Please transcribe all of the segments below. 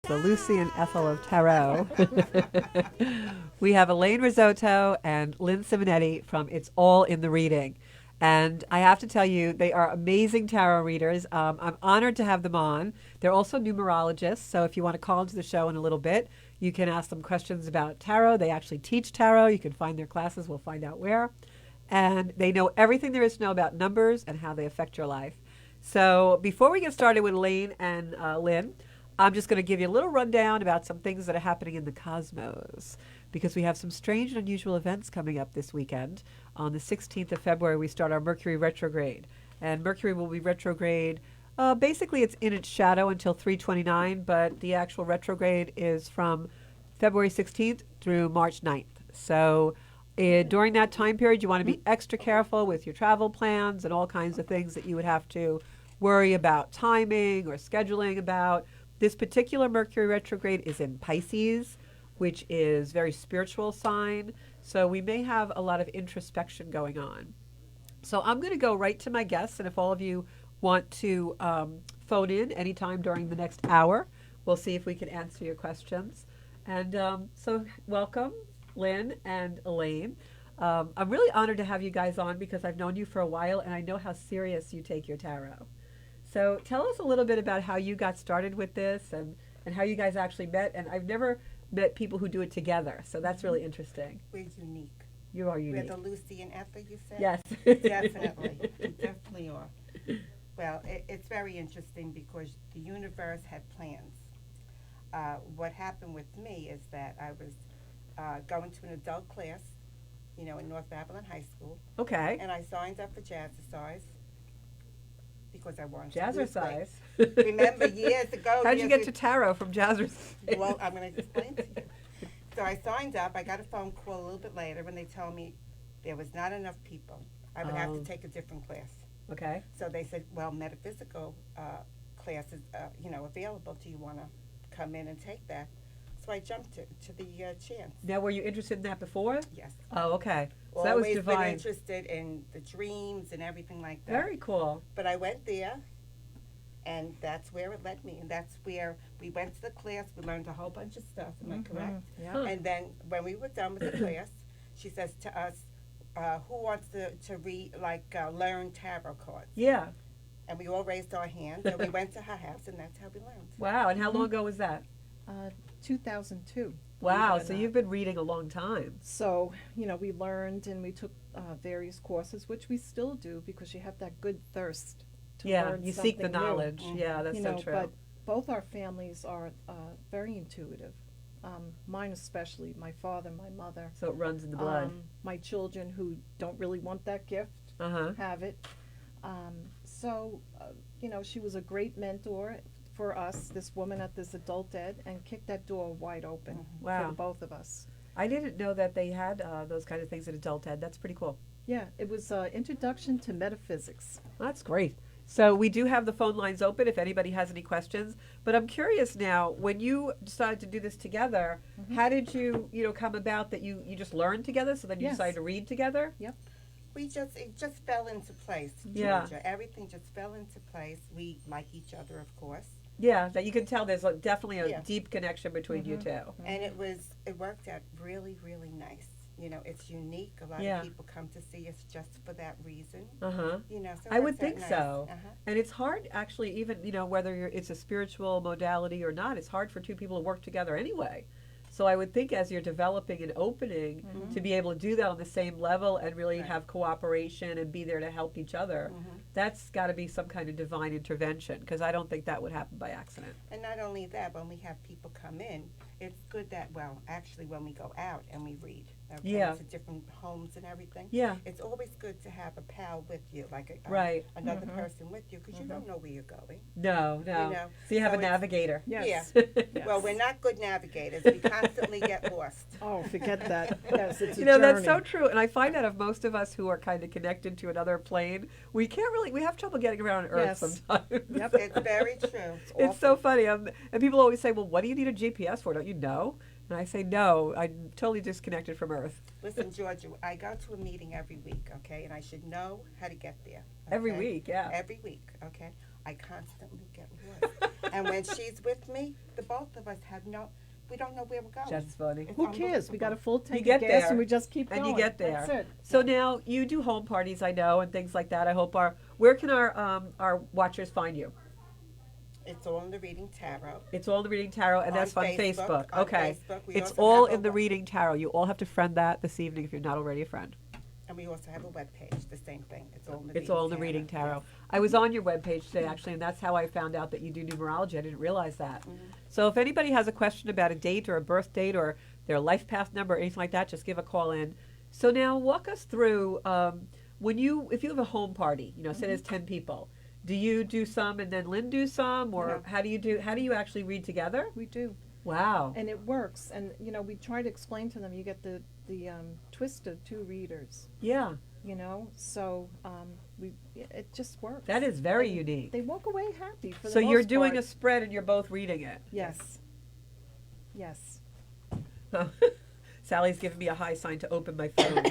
The Lucy and Ethel of Tarot. We have Elaine Risotto and Lynn Simonetti from It's All in the Reading. And I have to tell you, they are amazing tarot readers. I'm honored to have them on. They're also numerologists, so if you want to call into the show in a little bit, you can ask them questions about tarot. They actually teach tarot. You can find their classes. We'll find out where. And they know everything there is to know about numbers and how they affect your life. So before we get started with Elaine and Lynn, I'm just going to give you a little rundown about some things that are happening in the cosmos, because we have some strange and unusual events coming up this weekend. On the 16th of February, we start our Mercury retrograde. And Mercury will be retrograde. Basically, it's in its shadow until 3/29, but the actual retrograde is from February 16th through March 9th. So during that time period, you want to be extra careful with your travel plans and all kinds of things that you would have to worry about timing or scheduling about. This particular Mercury retrograde is in Pisces, which is very spiritual sign. So we may have a lot of introspection going on. So I'm going to go right to my guests. And if all of you want to phone in anytime during the next hour, we'll see if we can answer your questions. And so welcome, Lynn and Elaine. I'm really honored to have you guys on because I've known you for a while and I know how serious you take your tarot. So tell us a little bit about how you got started with this and how you guys actually met. And I've never met people who do it together, so that's really interesting. We're unique. You are unique. We're the Lucy and Ethel, you said? Yes. Definitely. We definitely are. Well, it's very interesting because the universe had plans. What happened with me is that I was going to an adult class, in North Babylon High School. Okay. And I signed up for Jazzercise because I wanted Jazzercise? to lose weight. Remember years ago. How did you get to tarot from Jazzercise? Well, I'm going to explain to you. So I signed up. I got a phone call a little bit later when they told me there was not enough people. I would have to take a different class. Okay. So they said, well, metaphysical class is, available. Do you want to come in and take that? So I jumped to the chance. Now, were you interested in that before? Yes. Oh, okay. So that was Always divine. been interested in the dreams and everything like that. Very cool. But I went there, and that's where it led me. And that's where we went to the class. We learned a whole bunch of stuff. Am I correct? Yeah. Huh. And then when we were done with the class, she says to us, who wants to learn tarot cards? Yeah. And we all raised our hands, and we went to her house, and that's how we learned. Wow. And how long ago was that? 2002. Wow. believe it or So not. you've been reading a long time. So, we learned and we took various courses, which we still do because you have that good thirst to Yeah. learn You seek the something new. knowledge. Yeah, that's so true. But both our families are very intuitive. Mine especially, my father, my mother. So it runs in the blood. My children who don't really want that gift have it. She was a great mentor for us, this woman at this adult ed, and kicked that door wide open Wow. for the both of us. I didn't know that they had those kind of things in adult ed. That's pretty cool. Yeah, it was Introduction to Metaphysics. That's great. So we do have the phone lines open if anybody has any questions. But I'm curious now, when you decided to do this together, how did you, come about that you just learned together? So then you Yes. decided to read together? It just fell into place, Yeah. Georgia. Everything just fell into place. We like each other, of course. Yeah, that you can tell there's definitely a Yeah. deep connection between you two. And it worked out really, really nice. It's unique. A lot Yeah. of people come to see us just for that reason. Uh-huh. So it I would works out think nice. so. Uh-huh. And it's hard, actually, even, whether it's a spiritual modality or not, it's hard for two people to work together anyway. So I would think as you're developing and opening, to be able to do that on the same level and really Right. have cooperation and be there to help each other, that's got to be some kind of divine intervention, because I don't think that would happen by accident. And not only that, when we have people come in, it's good that, actually when we go out and we read, Yeah. to different homes and everything, Yeah, it's always good to have a pal with you, like right. another person with you, because you don't know where you're going. No. So you have So a it's- navigator. Yes. Yeah. Well, we're not good navigators. We constantly get lost. Oh, forget that. Yes, it's a That's so journey. true. And I find that of most of us who are kind of connected to another plane, we have trouble getting around Earth Yes. sometimes. Yep. It's very true. It's so funny. And people always say, well, what do you need a GPS for? Don't you know? And I say, no, I'm totally disconnected from Earth. Listen, Georgia, I go to a meeting every week, okay? And I should know how to get there. Every okay? week, yeah. Every week, okay? I constantly get lost. And when she's with me, the both of us we don't know where we're going. That's funny. It's Who cares? We got a full tank get of gas there, and we just keep and going. you get there. That's it. So now you do home parties, I know, and things like that. I hope where can our watchers find you? It's all in the Reading Tarot. It's all in the Reading Tarot, and that's on Facebook. On Okay. Facebook. We It's also all have in the Reading Tarot. You all have to friend that this evening if you're not already a friend. And we also have a webpage, the same thing. It's all in the Reading Tarot. I was on your webpage today, actually, and that's how I found out that you do numerology. I didn't realize that. So if anybody has a question about a date or a birth date or their life path number or anything like that, just give a call in. So now walk us through if you have a home party, say there's 10 people, do you do some and then Lynn do some, or No. how do you actually read together? We do. Wow. And it works. And, we try to explain to them, you get the twist of two readers, Yeah, so it just works. that is very And unique. They walk away happy for the So you're most doing part. a spread and you're both reading it. Yes. Yes. Sally's giving me a high sign to open my phone.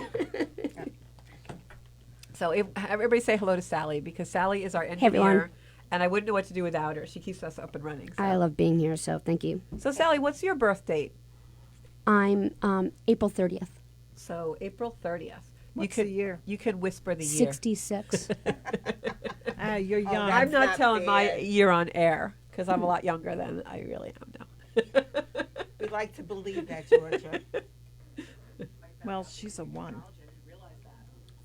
So everybody say hello to Sally, because Sally is our engineer, everyone. and I wouldn't know what to do without her. She keeps us up and running. So, I love being here, so thank you. so Sally, what's your birth date? I'm April 30th, So April 30th. What's the year? You can whisper the year. 66. You're young. I'm That's not not telling my fair. year on air because I'm a lot younger than I really am now. We like to believe that, Georgia. Well, she's a 1.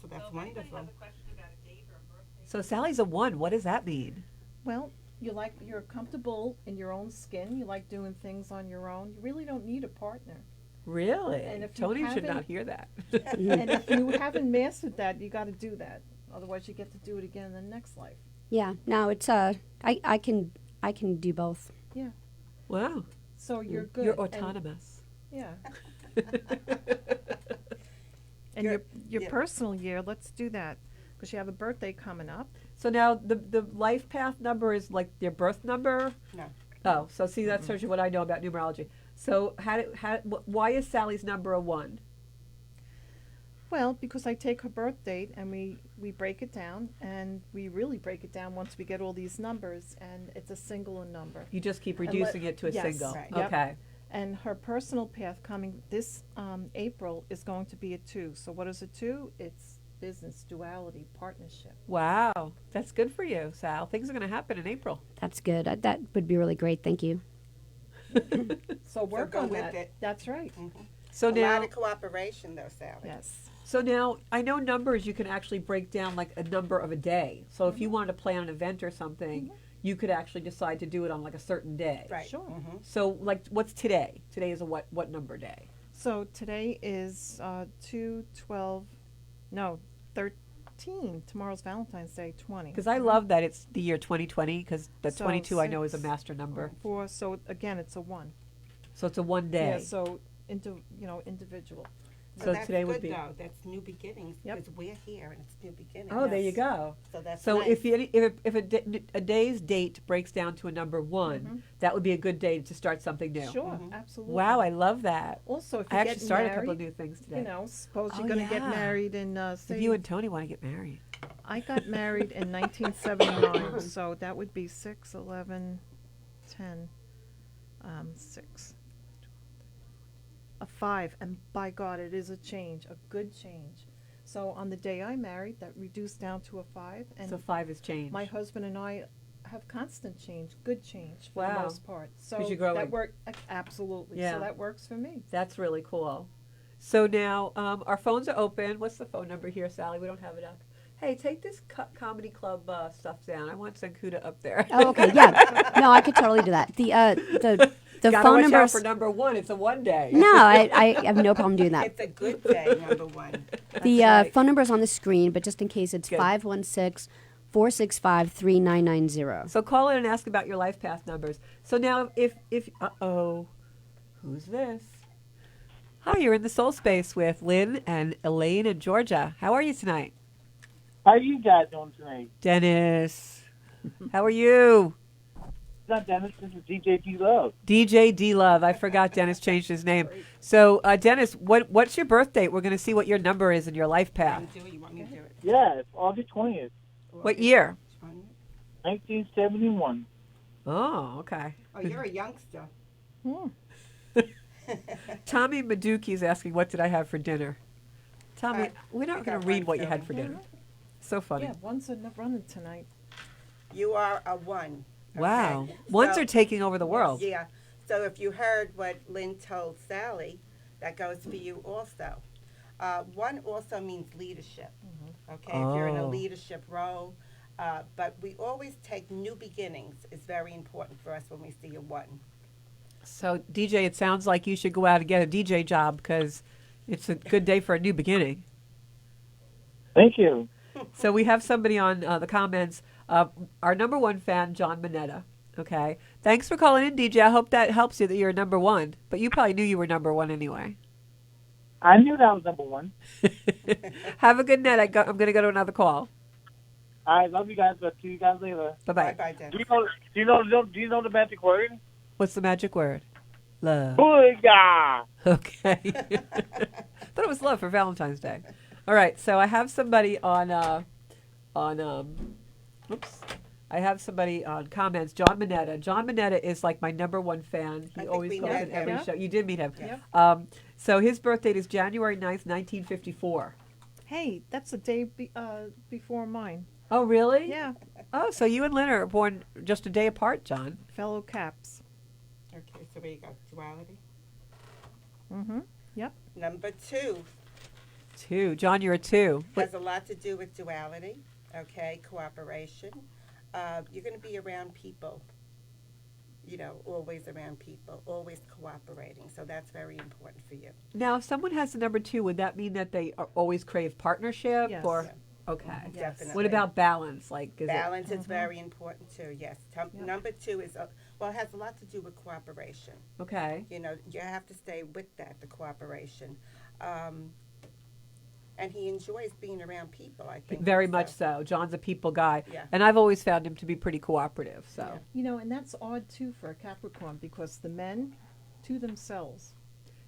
So that's wonderful. So Sally's a 1. What does that mean? Well, you're comfortable in your own skin. You like doing things on your own. You really don't need a partner. Really? And if you Tony should haven't- not hear that. And if you haven't mastered that, you got to do that. Otherwise, you get to do it again in the next life. Yeah, no, it's I can do both. Wow. So you're good. You're And- autonomous. yeah. And You're- your yeah. personal year, let's do that. Because you have a birthday coming up. So now the life path number is like your birth number? No. Oh, so see, that shows you what I know about numerology. So why is Sally's number a 1? Well, because I take her birth date and we break it down, and we really break it down once we get all these numbers, and it's a singular number. You just keep And reducing it to a yes, single. right. Yep. Okay. And her personal path coming this April is going to be a 2. So what is a 2? It's business, duality, partnership. Wow. That's good for you, Sal. Things are going to happen in April. That's good. That would be really great. Thank you. So work go on with that. it. That's right. So A now, lot of cooperation, though, Sally. Yes. so now I know numbers you can actually break down like a number of a day. So if you wanted to plan an event or something, you could actually decide to do it on like a certain day. Right. Sure. So like what's today? Today is a what number day? So today is 13. Tomorrow's Valentine's Day, 20. Because I love that it's the year 2020 because the So 22 I know is a 6, master number. 4. So again, it's a 1. So it's a 1 day. Yeah. So individual. So that's today good, would be. though. That's new beginnings. Yep. Because we're here and it's new beginnings. Oh, there you Yes. go. So that's So nice. if a day's date breaks down to a number 1, that would be a good day to start something new. Sure, absolutely. Wow, I love that. Also, if I you actually get started married, a couple of new things today. suppose Oh, you're going to get yeah. married in, If say, you and Tony want to get married. I got married in 1979, so that would be 6, 11, 10, 6. A 5, and by God, it is a change, a good change. So on the day I married, that reduced down to a 5, and So 5 has changed. my husband and I have constant change, good change for Wow. the most part. So you're growing. that worked absolutely. Yeah. So that works for me. That's really cool. So now our phones are open. What's the phone number here, Sally? We don't have it up. Hey, take this comedy club stuff down. I want Sankuda up there. Oh, okay. Yeah. No, I could totally do that. The Gotta phone watch out numbers. for number 1. It's a 1 day. No, I have no problem doing that. It's a good day, number 1. The right. phone number is on the screen, but just in case, it's Good. 516-465-3990. So call in and ask about your life path numbers. So now if who's this? Hi, you're in the soul space with Lynn and Elaine and Georgia. How are you tonight? How are you guys doing tonight? Dennis. How are you? It's not Dennis, this is DJ D Love. DJ D Love. I forgot Dennis changed his name. So Dennis, what's your birth date? We're going to see what your number is in your life path. You want me to do it? Yeah, it's August 20th. What year? 20? 1971. Oh, okay. Oh, you're a youngster. Hmm. Tommy Maduki is asking, what did I have for dinner? Tommy, we're I not going got to read one, what you so- had for dinner. So funny. Yeah, one's enough running tonight. You are a 1. Wow. Okay? Ones So- are taking over the world. Yeah. So if you heard what Lynn told Sally, that goes for you also. 1 also means leadership. Okay, if you're in a Oh. leadership role, but we always take new beginnings. Is very important for us when we see a 1. So, DJ, it sounds like you should go out and get a DJ job because it's a good day for a new beginning. Thank you. So we have somebody on the comments, our number 1 fan, John Minetta. Okay. Thanks for calling in, DJ. I hope that helps you that you're number 1. But you probably knew you were number 1 anyway. I knew that was number 1. Have a good night. I'm going to go to another call. I love you guys. But see you guys later. Bye-bye. Bye, Dennis. Do you know the magic word? What's the magic word? Love. Booyah! Okay. Thought it was love for Valentine's Day. All right. So I have somebody on I have somebody on comments, John Minetta. John Minetta is like my number 1 fan. He I think always we calls met in every him. show. You did meet him. Yeah. So his birth date is January 9th, 1954. Hey, that's the day before mine. Oh, really? Yeah, Oh, so you and Lynn are born just a day apart, John. fellow Caps. Okay, so there you go. Duality. Mm-hmm. Yep. Number 2 2. John, you're a 2. has a lot to do with duality. Okay, cooperation. You're going to be around people. You know, always around people, always cooperating. So that's very important for you. Now, if someone has the number 2, would that mean that they always crave partnership? Yes. Or Yeah. okay. Yes. Definitely. What about balance? Like, is balance is very important too? Yes. Yep. Number 2 is well, it has a lot to do with cooperation. it okay? You know, you have to stay with that, the cooperation. And he enjoys being around people, I think. Very much so. John's a people guy, Yeah. and I've always found him to be pretty cooperative. So. Yeah. You know, and that's odd too for a Capricorn because the men, to themselves,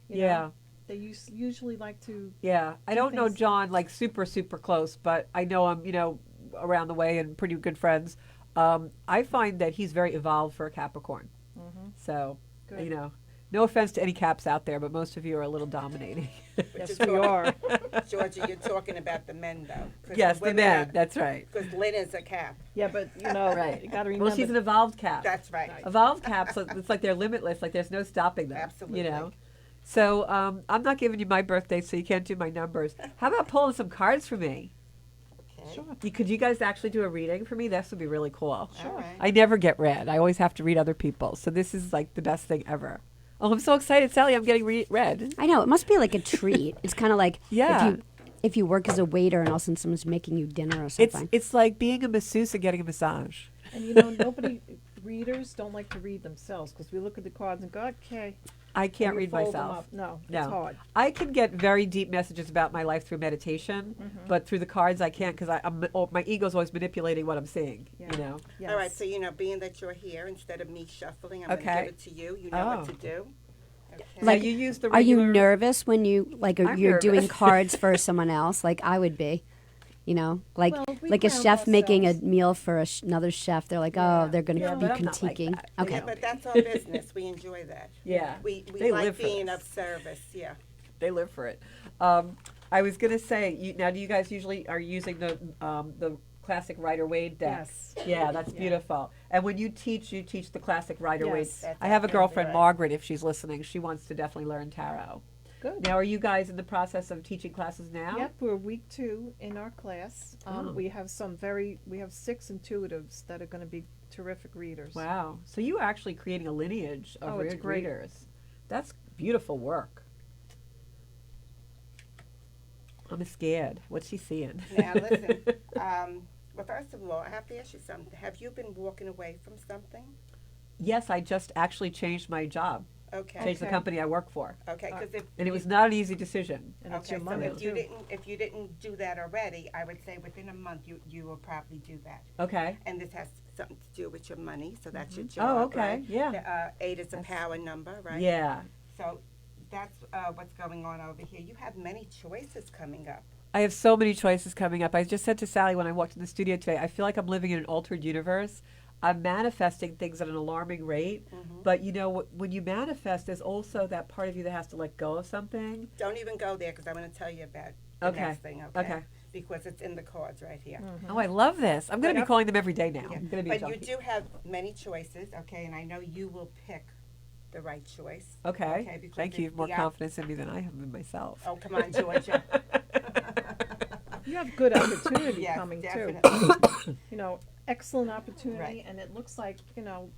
you Yeah. know, they usually like to. Yeah, I Do don't know things- John like super close, but I know him, around the way and pretty good friends. I find that he's very evolved for a Capricorn. So, Good. no offense to any Caps out there, but most of you are a little dominating. Yes, we are. Georgia, you're talking about the men, though. 'Cause Yes, the women men. are- That's right. Because Lynn is a Cap. Yeah, but you know, Right. you got to remember. Well, she's an evolved Cap. That's right. Evolved Caps, it's like they're limitless. Like there's no stopping them. Absolutely. So I'm not giving you my birthday, so you can't do my numbers. How about pulling some cards for me? Okay. Sure. Could you guys actually do a reading for me? This would be really cool. All right. I never get read. I always have to read other people. So this is like the best thing ever. Oh, I'm so excited, Sally. I'm getting read. I know it must be like a treat. It's kind of like Yeah. if you work as a waiter and all of a sudden someone's making you dinner or It's something. it's like being a masseuse and getting a massage. And you know, readers don't like to read themselves because we look at the cards and go, okay. I can't and we read fold them myself. up. No, No. it's hard. I can get very deep messages about my life through meditation, but through the cards I can't because my ego's always manipulating what I'm seeing. Yeah. You know. Yes. All right, so, being that you're here, instead of me shuffling, I'm going to Okay. give it to you. You know Oh. what to do. Okay. Like, so you use the Are you regular- nervous when you I'm you're doing nervous. cards for someone else? Like I would be, like Well, we like a ground chef making a ourselves. meal for another chef. They're like, Yeah. oh, they're going to Yeah, be but I'm not like critiquing. that. Okay. Yeah, but that's our business. We enjoy that. Yeah. We They live like for being this. of service. Yeah. They live for it. I was gonna say, now do you guys usually are using the classic Rider-Waite deck? Yes. Yeah, that's Yeah. beautiful. And when you teach the classic Rider-Waite. Yes. That's I have a absolutely girlfriend, right. Margaret, if she's listening. She wants to definitely learn tarot. Good. Now, are you guys in the process of teaching classes now? Yep, we're week 2 in our class. Oh. We have 6 intuitives that are going to be terrific readers. Wow. So you are actually creating a lineage of Oh, it's great. readers. That's beautiful work. I'm scared. What's she seeing? Now, listen. Well, first of all, I have to ask you something. Have you been walking away from something? Yes, I just actually changed my job. Okay. Changed the Okay. company I work for. Okay. Because if And it was not an easy decision. And it's okay, your so money, if you too. didn't do that already, I would say within a month you will probably do that. Okay. And this has something to do with your money, so that's your Oh, job. okay. Right? Yeah. 8 is a That's- power number, right? Yeah. So that's what's going on over here. You have many choices coming up. I have so many choices coming up. I just said to Sally when I walked in the studio today, I feel like I'm living in an altered universe. I'm manifesting things at an alarming rate. But you know, when you manifest, there's also that part of you that has to let go of something. Don't even go there because I'm going to tell you about the Okay. next thing, okay? Okay. Because it's in the cards right here. Oh, I love this. I'm going to be But, calling them every day now. Yeah. I'm going to be a But you junkie. do have many choices, okay? And I know you will pick the right choice. Okay. because Thank you. if More the confidence in me than I have in myself. Oh, come on, Georgia. You have good opportunity Yes, coming too. definitely. You know, excellent opportunity, Right. and it looks like, you know,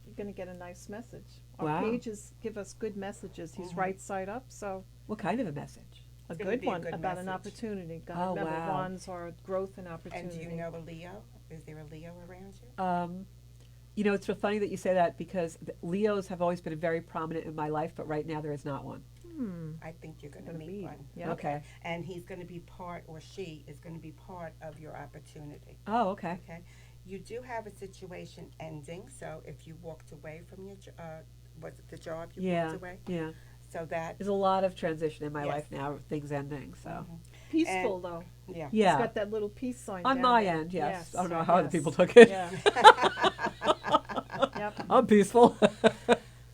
you're going to get a nice message. Our Wow. pages give us good messages. He's right side up, so What kind of a message? a It's gonna good be a one good about an message. opportunity. God Oh, member wow. wands or growth and And opportunity. do you know a Leo? Is there a Leo around you? You know, it's so funny that you say that because Leos have always been very prominent in my life, but right now there is not one. I think you're going to Gonna meet be, one. yeah. Okay. And he's going to be part, or she is going to be part of your opportunity. Oh, okay. Okay. You do have a situation ending, so if you walked away from your, was it the job you Yeah. walked away? Yeah. So that, There's a lot of transition in my Yes. life now, things ending, so. Peaceful, and- though. yeah. He's Yeah. got that little peace sign On down my there. end, yes. I don't know right, how other yes. people took it. Yeah. Yep. I'm peaceful.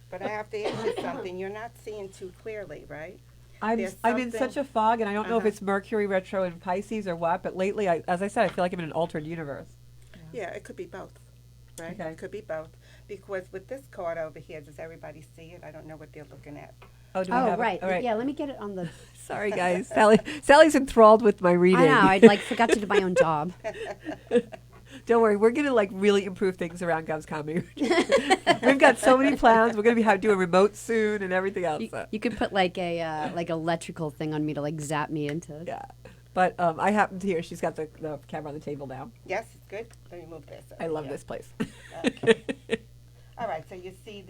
But I have to ask you something. You're not seeing too clearly, right? I'm There's in something- such a fog, and I don't know if Uh-huh. it's Mercury retro in Pisces or what, but lately, as I said, I feel like I'm in an altered universe. Yeah, it could be both, right? Okay. It could be both. Because with this card over here, does everybody see it? I don't know what they're looking at. Oh, do we Oh, have right. it? All right. Yeah, let me get it on the. Sorry, guys. Sally's enthralled with my reading. I know. I like forgot to do my own job. Don't worry, we're gonna like really improve things around Gov's Comedy. We've got so many plans. We're gonna be doing remote soon and everything else. You could put like a like electrical thing on me to like zap me into. Yeah, but I happen to hear she's got the camera on the table now. Yes, it's good. Let me move this. I over love here. this place. Okay. All right, so you see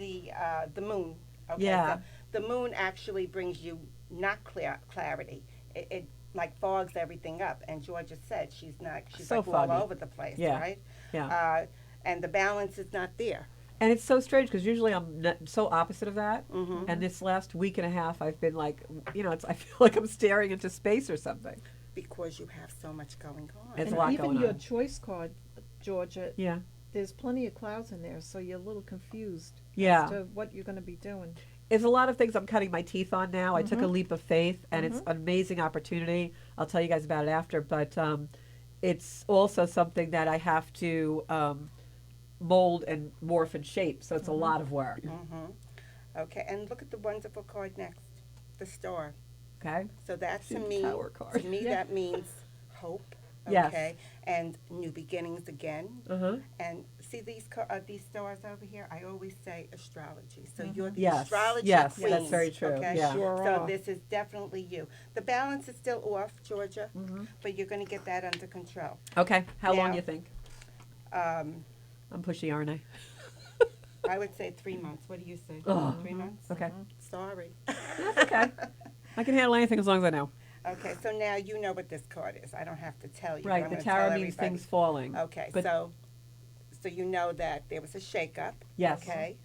the moon. Okay, Yeah. so the moon actually brings you not clarity. It like fogs everything up. And Georgia said she's So like foggy. all over the place, Yeah. right? Yeah. And the balance is not there. And it's so strange because usually I'm so opposite of that. Mhm. And this last week and a half, I've been like, I feel like I'm staring into space or something. Because you have so much going on. It's And a lot even going your on. choice card, Georgia, Yeah. there's plenty of clouds in there, so you're a little confused Yeah. as to what you're going to be doing. It's a lot of things I'm cutting my teeth on now. I took a leap of faith, and it's Mm-hmm. an amazing opportunity. I'll tell you guys about it after, but it's also something that I have to mold and morph and shape. So it's a lot of work. Okay, and look at the wonderful card next, the star. Okay. So that See to the me, Tower card. to me that means hope. Yes. Okay, and new beginnings again. Uh-huh. And see these stars over here. I always say astrology. So you're the Yes. astrology Yes, queen. that's very true. Okay? Yeah. Sure So are. this is definitely you. The balance is still off, Georgia, but you're going to get that under control. Okay. How long Now- you think? Um, I'm pushy, aren't I? I would say 3 months. What do you say? Oh. 3 months? Okay. Sorry. That's okay. I can handle anything as long as I know. Okay, so now you know what this card is. I don't have to tell you. but Right. I'm The gonna tell tower means everybody. things falling. Okay, But- so you know that there was a shakeup. Yes.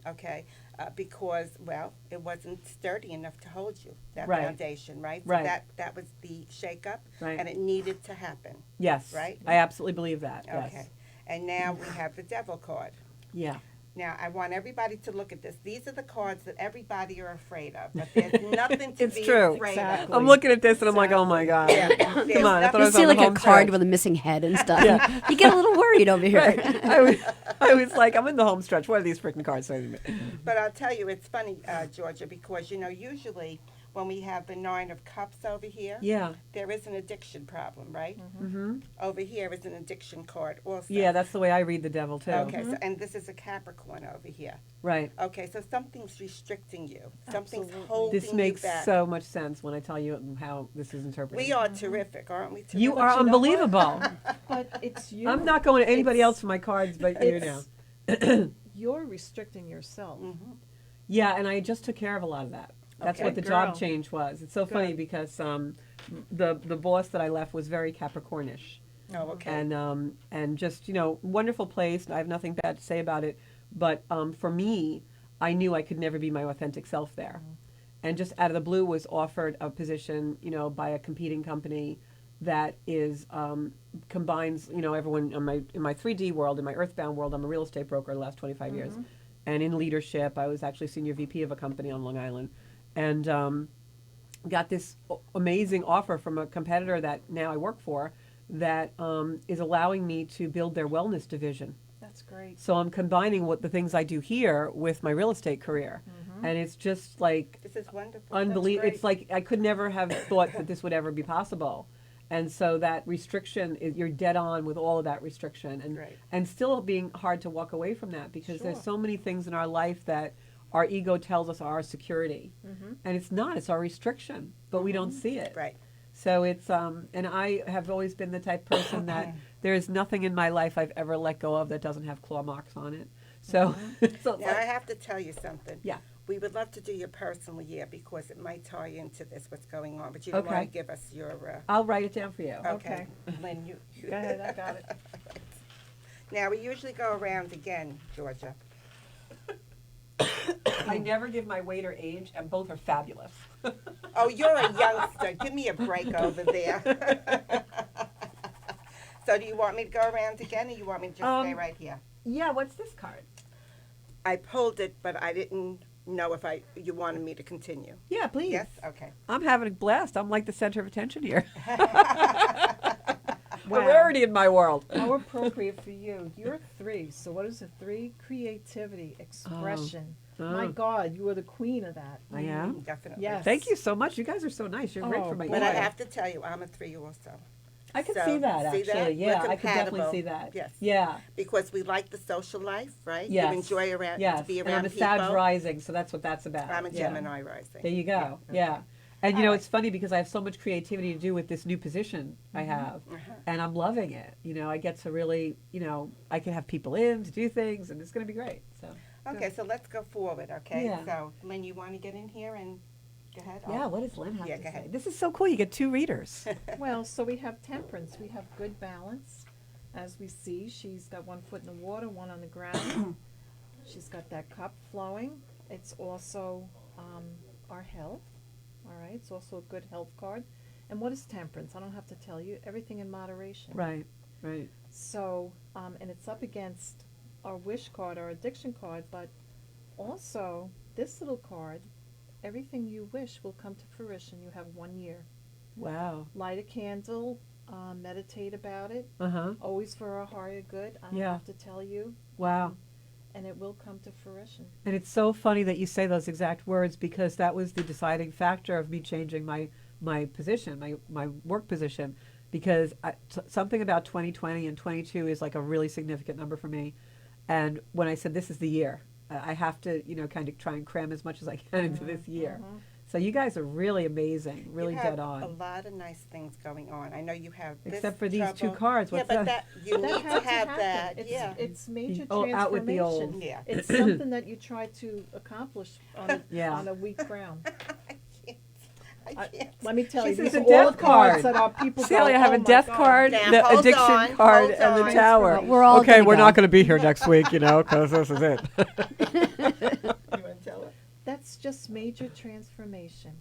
Okay. Because it wasn't sturdy enough to hold you, that Right. foundation, right? So Right. that was the shakeup, Right. and it needed to happen. Yes. Right? I absolutely believe that. Yes. Okay. And now we have the devil card. Yeah. Now I want everybody to look at this. These are the cards that everybody are afraid of, but there's nothing to It's be true. afraid Exactly. I'm looking at this and I'm like, oh my God. Yeah. Come There's on. I thought I You was see on like the a home card stretch. with a missing head and stuff. Yeah. You get a little worried over here. Right. I was like, I'm in the home stretch. What are these freaking cards saying to me? But I'll tell you, it's funny, Georgia, because usually when we have the Nine of Cups over here, Yeah. there is an addiction problem, right? Mm-hmm. Over here is an addiction card also. Yeah, that's the way I read the devil too. Okay, so, and this is a Capricorn over here. Right. Okay, so something's restricting you. Something's Absolutely. holding This makes you back. so much sense when I tell you how this is interpreted. We are terrific, aren't we? Terrific? You are you know what? unbelievable. But it's you. I'm not going to anybody It's- else for my cards but you now. it's- You're restricting yourself. Yeah, and I just took care of a lot of that. That's Okay. what the Good job girl. change was. It's so funny Good. because the boss that I left was very Capricornish. Oh, okay. And just wonderful place. I have nothing bad to say about it, but for me, I knew I could never be my authentic self there, and just out of the blue was offered a position by a competing company, that is combines, you know, everyone in my 3D world, in my earthbound world. I'm a real estate broker the last 25 years, and in leadership, I was actually senior VP of a company on Long Island, and got this amazing offer from a competitor that now I work for, that is allowing me to build their wellness division. That's great. So I'm combining what the things I do here with my real estate career, and it's just like This is wonderful. unbelievable. great. It's like I could never have thought that this would ever be possible. And so that restriction is, you're dead on with all of that restriction, and Right. and still being hard to walk away from that, because there's Sure. so many things in our life that our ego tells us are our security, and it's not. It's our restriction, but we don't see it. Right. So it's and I have always been the type of person that there is nothing in my life I've ever let go of that doesn't have claw marks on it. So, so it's Now, I like, have to tell you something. Yeah. We would love to do your personal year because it might tie into this, what's going on, but you don't want Okay. to give us your, I'll write it down for you. okay. Lynn, you. Go ahead, I got it. Now, we usually go around again, Georgia. I never give my weight or age, and both are fabulous. Oh, you're a youngster. Give me a break over there. So do you want me to go around again, or you want me to just stay right here? Yeah, what's this card? I pulled it, but I didn't know if you wanted me to continue. Yeah, please. Yes? Okay. I'm having a blast. I'm like the center of attention here. Wow. A rarity in my world. How appropriate for you. You're 3, so what is a 3? Creativity, expression. My Oh. God, you are the queen of that. I am. Definitely. Yes. Thank you so much. You guys are so nice. You're great Oh, for my boy. But I ego. have to tell you, I'm a 3 also. I can So, see that, see actually. that? Yeah, We're I could definitely compatible. see that. Yes. Yeah. Because we like the social life, right? Yes. You enjoy Yes. to be And around I'm a people. Sag rising, so that's what that's about. I'm a Yeah. Gemini rising. There you go. Yeah. And you know, it's funny because I have so much creativity to do with this new position I have, and I'm loving it. You know, I get to really, you know, I can have people in to do things, and it's going to be great. So. Okay, so let's go forward, okay? Yeah. So, Lynn, you want to get in here and go ahead? Yeah, what does Lynn have Yeah, to go say? ahead. This is so cool. You get 2 readers. Well, so we have temperance. We have good balance. As we see, she's got 1 foot in the water, 1 on the ground. She's got that cup flowing. It's also our health. All right, it's also a good health card. And what is temperance? I don't have to tell you. Everything in moderation. Right, right. So, and it's up against our wish card, our addiction card, but also this little card, everything you wish will come to fruition. You have 1 year. Wow. Light a candle, meditate about it, Uh-huh. always for our higher good. I don't Yeah. have to tell you, Wow. and it will come to fruition. And it's so funny that you say those exact words, because that was the deciding factor of me changing my position, my work position, because something about 2020 and 22 is like a really significant number for me. And when I said this is the year, I have to, you know, kind of try and cram as much as I can into this year. So you guys are really amazing, really you have dead on. a lot of nice things going on. I know you have this Except for these 2 trouble. cards. Yeah, What's but that? you need That to had have happen. that. It's, Yeah. it's major Oh, transformation. out with the old. Yeah. It's something that you try to accomplish on a, Yeah. on a weak ground. I can't. Let me tell She you, says these a are all death the cards card. that our people See how go, I have "Oh a my death God." card, Now, the hold addiction on, card, hold and the on. tower. We're all Okay, gonna we're go. not going to be here next week, you know, because this is it. You want to tell her? That's just major transformation.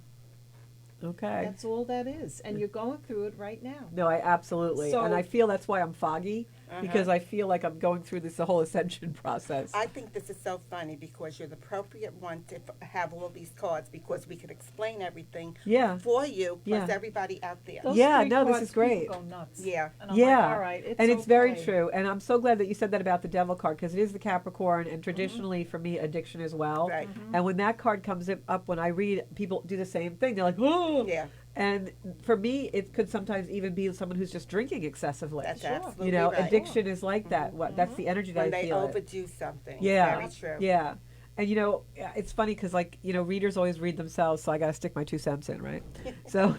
Okay. That's all that is. And you're going through it right now. No, I absolutely, and So- I feel that's why I'm foggy, because I feel like I'm going through this whole ascension process. I think this is so funny because you're the appropriate one to have all these cards because we could explain everything Yeah. for you plus Yeah. everybody out there. Those Yeah, 3 no, this cards, is great. people go nuts. Yeah. And I'm Yeah, like, all right, it's and it's very okay. true, and I'm so glad that you said that about the devil card, because it is the Capricorn, and traditionally for me, addiction as well. Right. And when that card comes up, when I read, people do the same thing. They're like, oh. Yeah. And for me, it could sometimes even be someone who's just drinking excessively. That's Sure. absolutely You know, right. addiction is like that. That's the energy that When I they feel. overdo something. Yeah. Very true. Yeah. And you know, it's funny because, like, you know, readers always read themselves, so I got to stick my 2 cents in, right? So,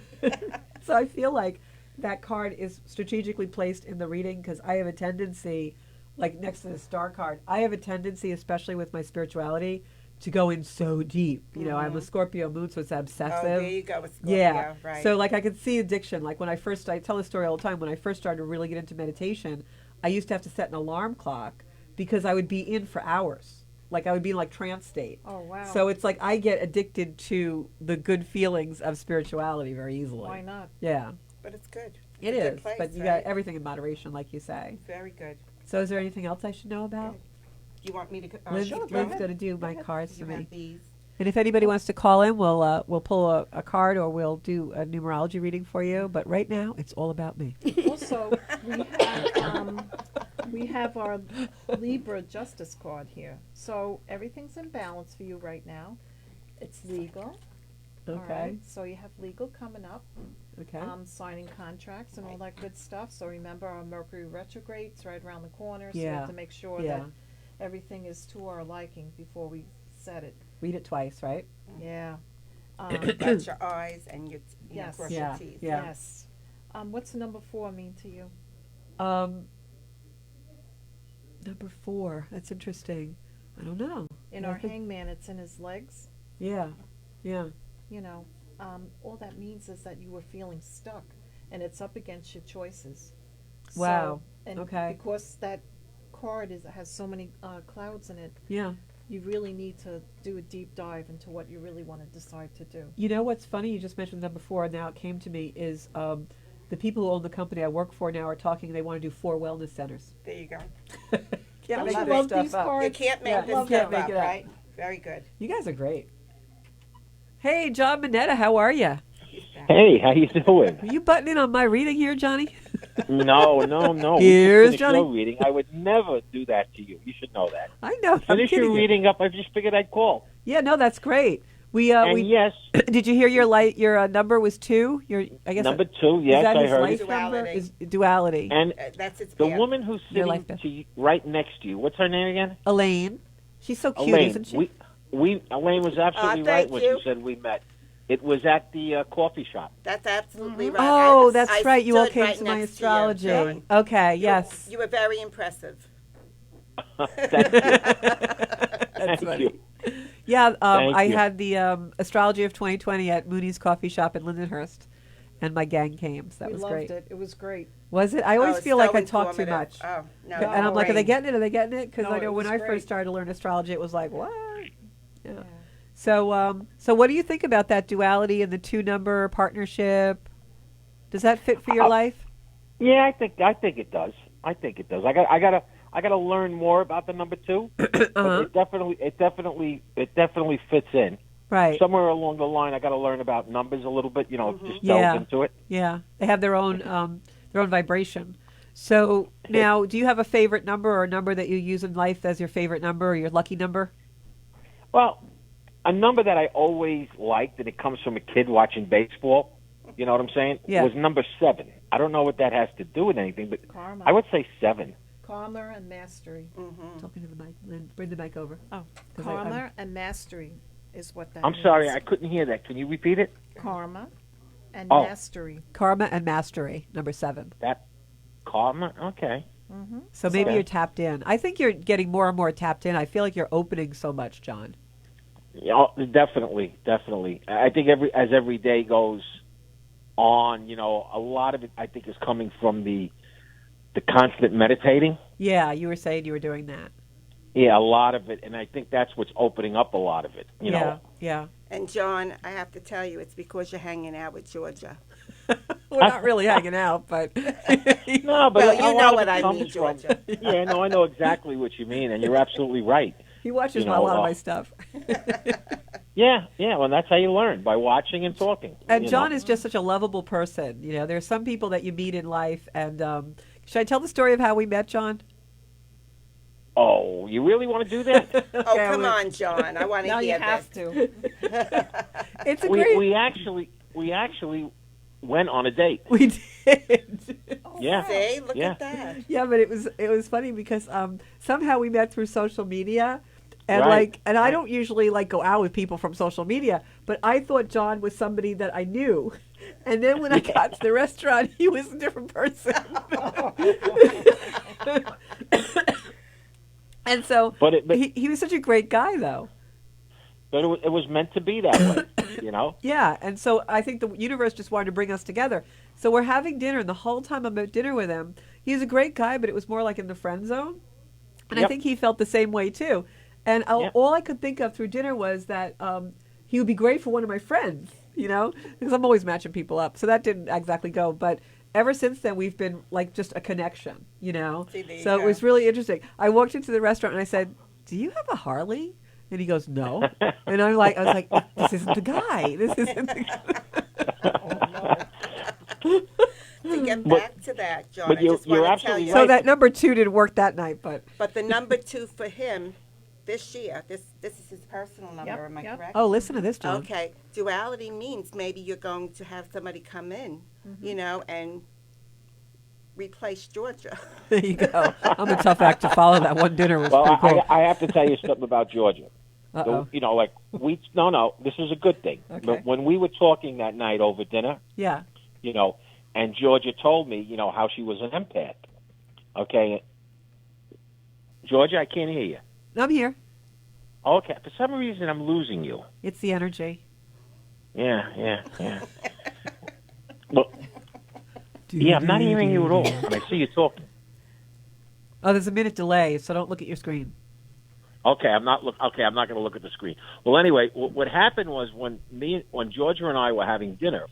so I feel like that card is strategically placed in the reading because I have a tendency, like next to the star card, I have a tendency, especially with my spirituality, to go in so deep. You know, I'm a Scorpio moon, so it's obsessive. Oh, there you go with Scorpio. Yeah. Right. So like I could see addiction. Like when I tell this story all the time, when I first started to really get into meditation, I used to have to set an alarm clock because I would be in for hours. Like I would be in like trance state. Oh, wow. So it's like I get addicted to the good feelings of spirituality very easily. Why not? Yeah. But it's good. It It's a good is, place, but you right? got everything in moderation, like you say. Very good. So is there anything else I should know about? Do you want me to go? Lynn's, Sure, go Lynn's ahead. going to do my ahead. cards You for have me. these. And if anybody wants to call in, we'll pull a card or we'll do a numerology reading for you. But right now, it's all about me. Also, we have our Libra Justice card here. So everything's in balance for you right now. It's legal. All Okay. right. So you have legal coming up, Okay. signing contracts and all that good stuff. So remember, our Mercury retrograde's right around the corner. So we Yeah. have to make sure Yeah. that everything is to our liking before we set it. Read it twice, right? Yeah. Dot your I's and you Yes. brush Yeah, your teeth. yeah. Yes. What's the number 4 mean to you? Number 4. That's interesting. I don't know. In Yeah, our I think- hangman, it's in his legs. Yeah. Yeah. You know, all that means is that you were feeling stuck, and it's up against your choices. Wow. So, and Okay. because that card has so many clouds in it, Yeah. you really need to do a deep dive into what you really want to decide to do. You know what's funny? You just mentioned number 4. Now it came to me is the people who own the company I work for now are talking. They want to do 4 wellness centers. There you go. Can't Don't make you this love stuff these up. cards? You can't make Yeah, this you can't stuff make up, it up. right? Very good. You guys are great. Hey, John Minetta, how are you? Hey, how you doing? Are you butting in on my reading here, Johnny? No. Here's We just finished Johnny. your reading. I would never do that to you. You should know that. I know. I'm Finish kidding your you. reading up. I just figured I'd call. Yeah, no, that's great. We And yes, did you hear your number was 2? I guess number 2. is Yes, that I his heard life it. number? Duality. Is duality. And That's its the path. woman who's Your sitting life path. to you, right next to you, what's her name again? Elaine. She's so cute, Elaine. isn't she? Elaine was absolutely thank right when you. she said we met. It was at the coffee shop. That's absolutely right. Oh, I that's right. You all stood came right to my next astrology. you, John. Okay, yes. You were very impressive. Thank you. That's Thank funny. you. Yeah, Thank I you. had the astrology of 2020 at Mooney's Coffee Shop in Lindenhurst, and my gang came, so that we was loved great. it. It was great. Was it? I always Oh, feel so like I talk too informative. much. Oh, no. And I'm like, are they great. getting it? Are they getting it? Because No, I know it when was I great. first started to learn astrology, it was like, what? Yeah. Yeah. So what do you think about that duality and the 2-number partnership? Does that fit for your life? Yeah, I think it does. I gotta learn more about the number 2. But it definitely fits in. Right. Somewhere along the line, I got to learn about numbers a little bit. Just delve Yeah. into it. Yeah. They have their own vibration. So now, do you have a favorite number or a number that you use in life as your favorite number or your lucky number? Well, a number that I always liked, and it comes from a kid watching baseball. You know what I'm saying? Yeah. Was number 7. I don't know what that has to do with anything, but Karma. I would say 7. Karma and mastery. Talking to the mic. Lynn, bring the mic over. Oh, Karma and mastery is what that I'm means. sorry, I couldn't hear that. Can you repeat it? Karma and Oh. mastery. Karma and mastery, number 7. That karma? Okay. So maybe Okay. you're tapped in. I think you're getting more and more tapped in. I feel like you're opening so much, John. Yeah, definitely. I think every day goes on, a lot of it I think is coming from the constant meditating. Yeah, you were saying you were doing that. Yeah, a lot of it, and I think that's what's opening up a lot of it. You yeah, know. yeah. And John, I have to tell you, it's because you're hanging out with Georgia. We're not really hanging out, but No, but Well, a you lot know of what it I comes mean, from- Georgia. Yeah, no, I know exactly what you mean, and you're absolutely right. he watches You a know, lot of my stuff. Yeah, well, that's how you learn, by watching and talking. And you John know. is just such a lovable person. There's some people that you meet in life, and should I tell the story of how we met, John? Oh, you really want to do that? Oh, Okay, come we- on, John. I want to Now you hear have this. to. It's a great. we actually went on a date. We did. Yeah. See, look Yeah. at that. Yeah, but it was funny because somehow we met through social media, and Right. I don't usually go out with people from social media, but I thought John was somebody that I knew, and then when I got to the restaurant, he was a different person. And so, But he was such a great guy, though. it was meant to be that way, Yeah, and so I think the universe just wanted to bring us together. So we're having dinner, and the whole time I'm at dinner with him, he's a great guy, but it was more like in the friend zone. And I Yep. think he felt the same way, too. And Yep. all I could think of through dinner was that he would be great for one of my friends, because I'm always matching people up. So that didn't exactly go. But ever since then, we've been like just a connection, you know? See, there you So it go. was really interesting. I walked into the restaurant and I said, "Do you have a Harley?" And he goes, "No." And I was like, "This isn't the guy. This isn't the guy." To get back to that, John, but I you're- just want you're to tell absolutely you. So right. that number 2 didn't work that night, but But the number 2 for him this year, this is his personal number, Yep, am I yep. correct? oh, listen to this, John. Okay, duality means maybe you're going to have somebody come in, you know, and replace Georgia. There you go. I'm a tough act to follow. That one dinner was Well, pretty cool. I have to tell you something about Georgia. Uh-oh. You know, like no, this is a good thing. Okay. But when we were talking that night over dinner, Yeah. you know, and Georgia told me, you know, how she was an empath. Okay, Georgia, I can't hear you. I'm here. Okay, for some reason I'm losing you. It's the energy. Yeah. Well, yeah, I'm not hearing you at all. And I see you talking. Oh, there's a minute delay, so don't look at your screen. Okay, I'm not going to look at the screen. Well, anyway, what happened was when Georgia and I were having dinner,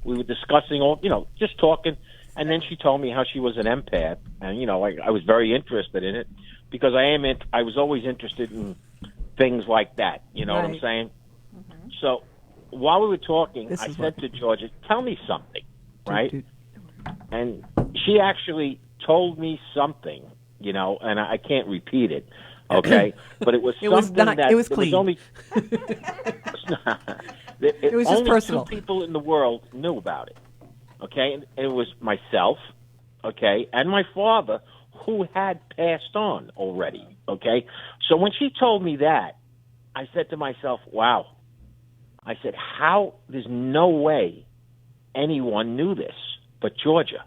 we were discussing all, you know, just talking, and then she told me how she was an empath, and you know, I was very interested in it because I was always interested in things like that. You know what I'm Right. saying? So while we were talking, This I is said what- to Georgia, "Tell me something," right? Dude. And she actually told me something, you know, and I can't repeat it, okay? But it was It was something not- that it was there clean. only It was just only personal. 2 people in the world knew about it, okay? And it was myself, okay, and my father, who had passed on already, okay? So when she told me that, I said to myself, wow. I said, how? There's no way anyone knew this but Georgia,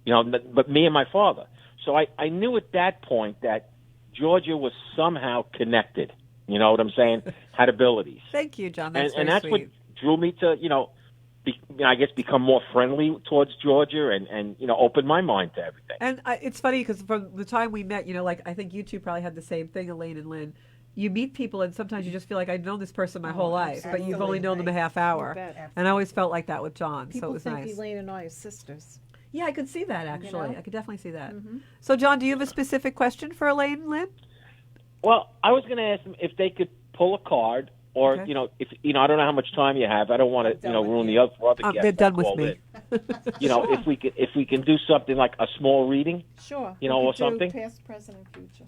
you know, but me and my father. So I knew at that point that Georgia was somehow connected. You know what I'm saying? Had abilities. Thank you, John. That's And very that's sweet. what drew me to, you know, I guess become more friendly towards Georgia and you know, open my mind to everything. And it's funny because from the time we met, you know, like I think you two probably had the same thing, Elaine and Lynn. You meet people and sometimes you just feel like I've known this person my whole life, but you've only known them a half hour. You bet. And I always felt like that with John, so People it was think nice. Elaine and I are sisters. Yeah, I could see that actually. know? I could definitely see that. Mm-hmm. So, John, do you have a specific question for Elaine and Lynn? Well, I was going to ask them if they could pull a card, or Okay. you know, if you know, I don't know how much time you have. I don't want to, you know, ruin the other for other guests. They're that done with called me. in. You know, if we can do something like a small reading. Sure. You know, we or could do something? Past, present, and future.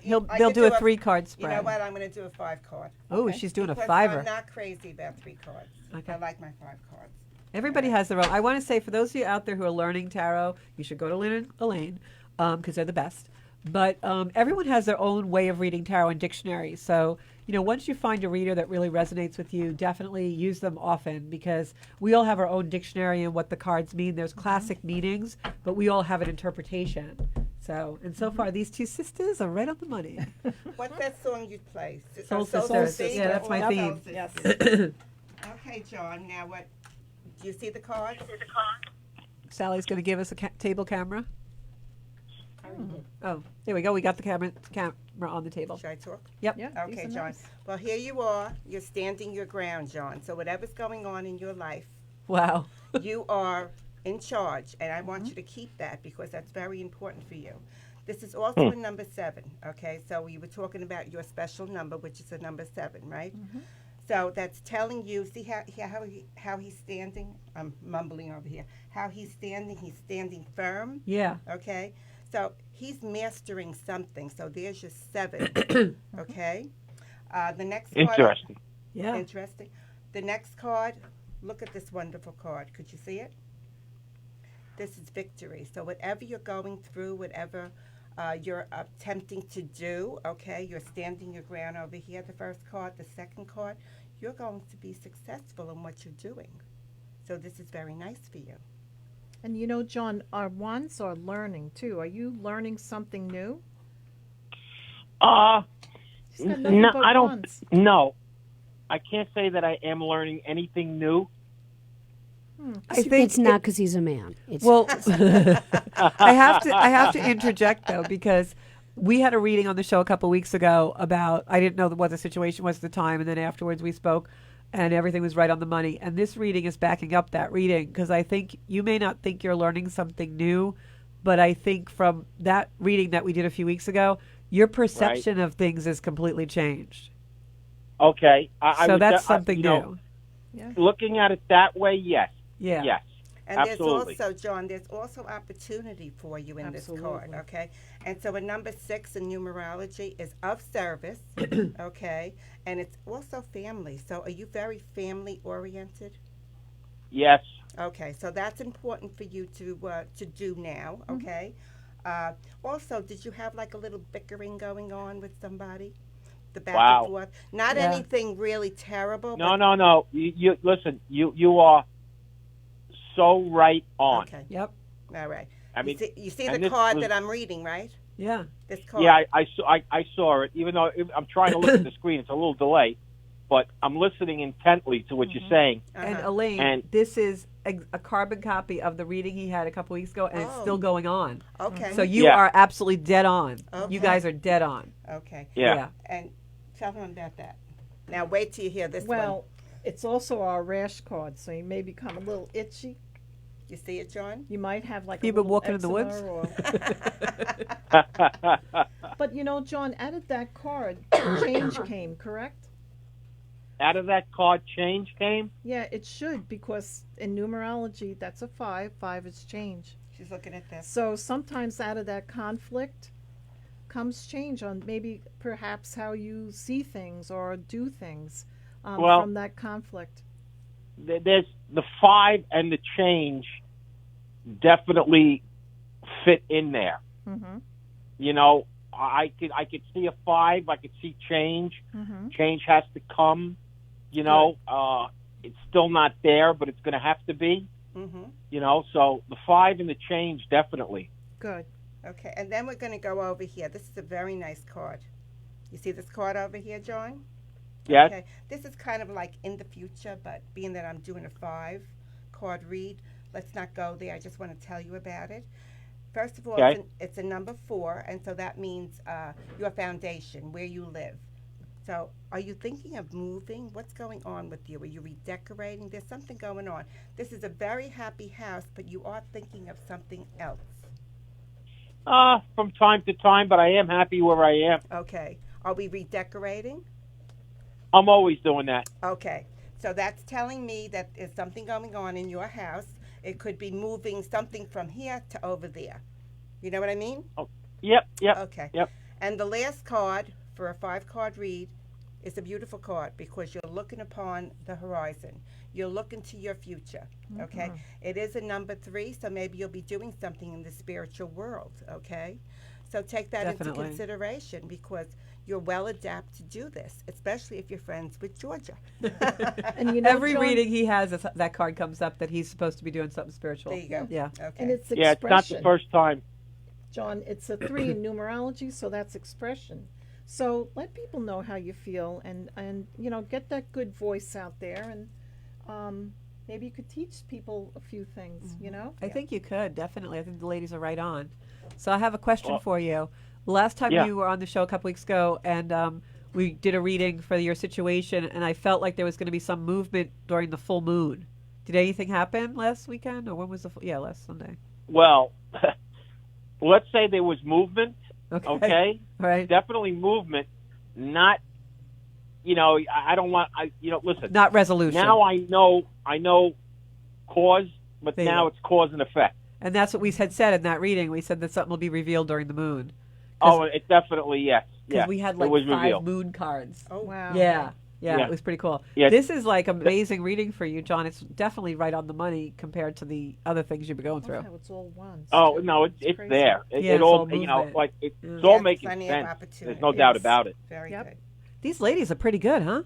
They'll could do a 3-card You spread. know what? I'm going to do a 5-card. Oh, Okay. she's doing a Because 5er. I'm not crazy about 3 cards. Okay. I like my 5 cards. Everybody has their own. I want to say for those of you out there who are learning tarot, you should go to Lynn and Elaine because they're the best. But everyone has their own way of reading tarot and dictionaries. So, you know, once you find a reader that really resonates with you, definitely use them often because we all have our own dictionary and what the cards mean. There's classic meanings, but we all have an interpretation. So, and so far, these 2 sisters are right on the money. What's that song you play? Soul Soul Sisters. Sisters Yeah, that's my or theme. Soul Yes. Sisters? Okay, John. Now what? Do you see the cards? Sally's going to give us a table camera. Oh, there we go. We got the camera on the table. Should I talk? Yep. Yeah, these Okay, are John. nice. Well, here you are. You're standing your ground, John. So whatever's going on in your life, Wow. you are in charge, and I want you to keep that because that's very important for you. This is also a number 7, okay? So we were talking about your special number, which is a number 7, right? So that's telling you, see how he's standing? I'm mumbling over here. How he's standing firm, Yeah. okay? So he's mastering something. So there's your 7, okay? The next card. Interesting. Yeah. Interesting. The next card, look at this wonderful card. Could you see it? This is victory. So whatever you're going through, whatever you're attempting to do, okay, you're standing your ground over here, the first card. The second card, you're going to be successful in what you're doing. So this is very nice for you. And you know, John, our wands are learning too. Are you learning something new? She's got nothing No, but I don't. wands. No, I can't say that I am learning anything new. I think It's not because he's a man. It's Well, I have to interject though because we had a reading on the show a couple weeks ago about I didn't know what the situation was at the time, and then afterwards we spoke and everything was right on the money. And this reading is backing up that reading, because I think you may not think you're learning something new, but I think from that reading that we did a few weeks ago, your perception of things is completely changed. Okay. So that's something you new. know, Yeah. looking at it that way, yes. Yeah. Yes. And Absolutely. there's also, John, there's also opportunity for you in this card, Absolutely. okay? And so a number 6 in numerology is of service, okay? And it's also family. So are you very family oriented? Yes. Okay, so that's important for you to do now, okay? Also, did you have like a little bickering going on with somebody? The back Wow. and forth? Not Yeah. anything really terrible. No, but, no. You listen. You are so right on. Okay, Yep. all right. I mean, you see and the this card was- that I'm reading, right? Yeah. This card. Yeah, I saw it. Even though I'm trying to look at the screen, it's a little delay, but I'm listening intently to what you're saying. And Uh-huh. Elaine, And- this is a carbon copy of the reading he had a couple weeks ago, and it's Oh. still going on. Okay. So you Yeah. are absolutely dead on. Okay. You guys are dead on. Okay. Yeah. And tell him about that. Now wait till you hear this Well, it's also our rash card, so you may become a little itchy. one. You see it, John? You might have like You a been little walking in the woods? eczema But you know, John, out of that card, change came, correct? Out of that card, change came. Yeah, it should, because in numerology, that's a 5. 5 is change. She's looking at this. So sometimes out of that conflict comes change on maybe perhaps how you see things or do things Well- from that conflict. There's the 5 and the change definitely fit in there. Mm-hmm. You know, I could see a 5. I could see change. Mm-hmm. Change has to come. You know, it's still not there, but it's going to have to be. Mm-hmm. You know, so the 5 and the change definitely. Good. Okay, and then we're going to go over here. This is a very nice card. You see this card over here, John? Yes. Okay. This is kind of like in the future, but being that I'm doing a 5 card read, let's not go there. I just want to tell you about it. First of all, Okay. it's a number 4, and so that means your foundation, where you live. So are you thinking of moving? What's going on with you? Are you redecorating? There's something going on. This is a very happy house, but you are thinking of something else. From time to time, but I am happy where I am. Okay. Are we redecorating? I'm always doing that. Okay. So that's telling me that there's something going on in your house. It could be moving something from here to over there. You know what I mean? Yep. Okay. Yep. And the last card for a 5-card read is a beautiful card because you're looking upon the horizon. You're looking to your future. Okay. It is a number 3, so maybe you'll be doing something in the spiritual world. Okay. So take that Definitely. into consideration because you're well adapted to do this, especially if you're friends with Georgia. And you know, Every John, reading he has, that card comes up that he's supposed to be doing something spiritual. There you go. Yeah. Okay. and it's Yeah, it's not the expression. first time. John, it's a 3 in numerology, so that's expression. So let people know how you feel, and you know, get that good voice out there, and maybe you could teach people a few things. You know, I think you could, definitely. I think the ladies are right on. So I have a question Well- for you. Last time Yeah. you were on the show a couple weeks ago, and we did a reading for your situation, and I felt like there was going to be some movement during the full moon. Did anything happen last weekend, or when was the last Sunday? Well, let's say there was movement. Okay. Right. Definitely movement. Not. You know, I don't want. Listen. Not resolution. Now I know cause, but There you now go. it's cause and effect. And that's what we had said in that reading. We said that something will be revealed during the moon. Oh, it definitely, yes. Because Yeah, we had it like was 5 revealed. moon cards. Oh, wow. Yeah. Yeah. It was pretty cool. Yeah. This is like amazing reading for you, John. It's definitely right on the money compared to the other things you've been going I through. love how it's all ones. Oh too. no, it's crazy. there. It, Yeah, it it's all all movement. like it's Yeah. all Yes, making plenty of sense. opportunity. There's no doubt Yes. about it. Very Yep. good. These ladies are pretty good, huh?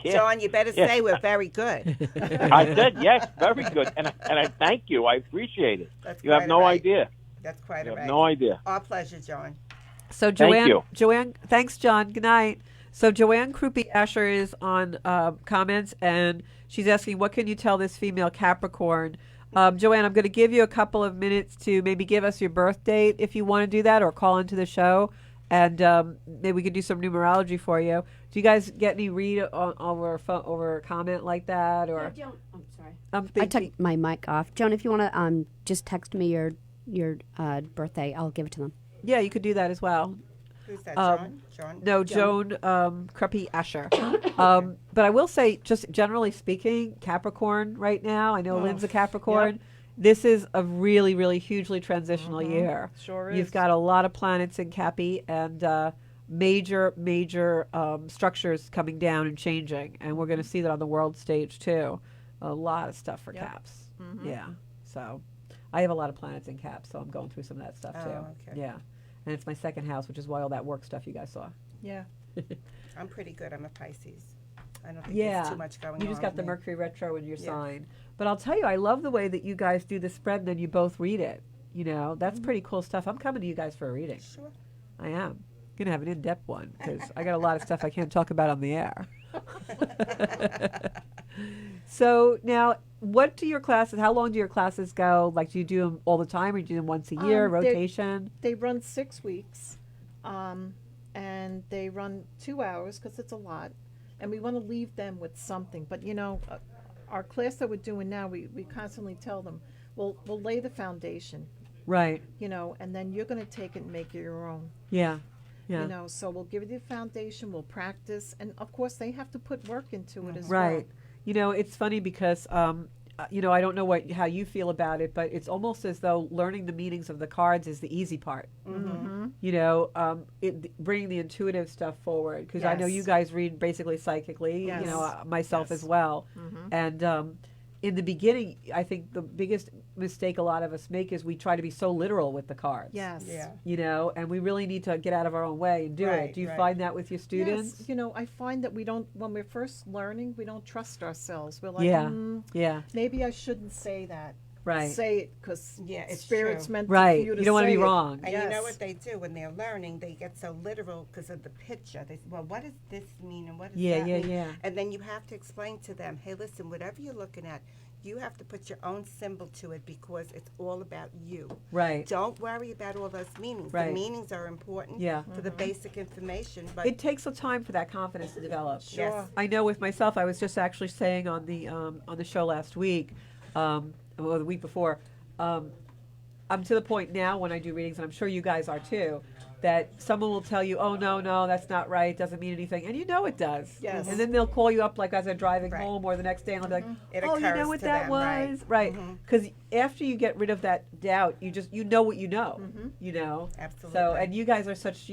Yeah. John, you better Yeah. say we're very good. I said yes, very good, and I thank you. I appreciate it. That's You have quite no all right. idea. That's quite You all have right. no idea. Our pleasure, John. So Joanne, you. Joanne, thanks, John. Good night. So Joanne Krupe Asher is on comments, and she's asking, what can you tell this female Capricorn? Joanne, I'm going to give you a couple of minutes to maybe give us your birth date if you want to do that, or call into the show, And maybe we could do some numerology for you. Do you guys get any read over phone, over a comment like that, or? Joan, I'm sorry. I I took my mic off. Joan, if you want to just text me your birthday, I'll give it to them. yeah, you could do that as well. Who's that, John? No, Joan Kreppy Asher. But I will say, just generally speaking, Capricorn right now, I know Lynn's a Capricorn. Yep. This is a really, really hugely transitional year. Sure You've is. got a lot of planets in Cappy and major structures coming down and changing. And we're going to see that on the world stage, too. A lot of stuff for Yep. Caps. Yeah. So I have a lot of planets in Caps, so I'm going through some of that stuff, too. Oh, okay. Yeah. And it's my second house, which is why all that work stuff you guys saw. Yeah. I'm pretty good. I'm a Pisces. I don't think Yeah, there's too much going on. you just got with the me. Mercury retro in your Yeah. sign. But I'll tell you, I love the way that you guys do the spread and then you both read it. You know, that's pretty cool stuff. I'm coming to you guys for a reading. Sure. I am. Going to have an in-depth one because I got a lot of stuff I can't talk about on the air. So now, what do your classes, how long do your classes go? Like, do you do them all the time or do you do them once a year, They- rotation? They run 6 weeks, and they run 2 hours because it's a lot, and we want to leave them with something. But you know, our class that we're doing now, we constantly tell them, we'll lay the foundation, Right. you know, and then you're going to take it and make it your own. Yeah. Yeah. You know, so we'll give you the foundation, we'll practice, and of course they have to put work into it as well. Right. You know, it's funny because, you know, I don't know how you feel about it, but it's almost as though learning the meanings of the cards is the easy part. Mm-hmm. You know, bringing the intuitive stuff forward because I know you Yes. guys read basically psychically. Yes. You know, myself Yes. as well. Mm-hmm. And in the beginning, I think the biggest mistake a lot of us make is we try to be so literal with the cards. Yes. Yeah. You know, and we really need to get out of our own way and do it. Right, Do you right. find that with your students? Yes. You know, I find that we don't, when we're first learning, we don't trust ourselves. We're like, Yeah. Yeah. maybe I shouldn't say that. Right. Say it because Yeah, it's Spirit's true. meant Right. for you to You don't want to say be it. wrong. And you know Yes. what they do when they're learning? They get so literal because of the picture. They say, well, what does this mean and what does Yeah, that yeah, mean? yeah. And then you have to explain to them, hey, listen, whatever you're looking at, you have to put your own symbol to it because it's all about you. Right. Don't worry about all those meanings. Right. The meanings are important Yeah. for the basic information, but It takes some time for that confidence to develop. Yes. I know with myself, I was just actually saying on the show last week, well, the week before, I'm to the point now when I do readings, and I'm sure you guys are too, that someone will tell you, oh, no, that's not right, doesn't mean anything. And you know it does. Yes. And then they'll call you up like as they're driving Right. home or the next day and they'll be like, It oh, you occurs know what to that them, was? right. Right. Because after you get rid of that doubt, you know what you know. You know? Absolutely. So, and you guys are such,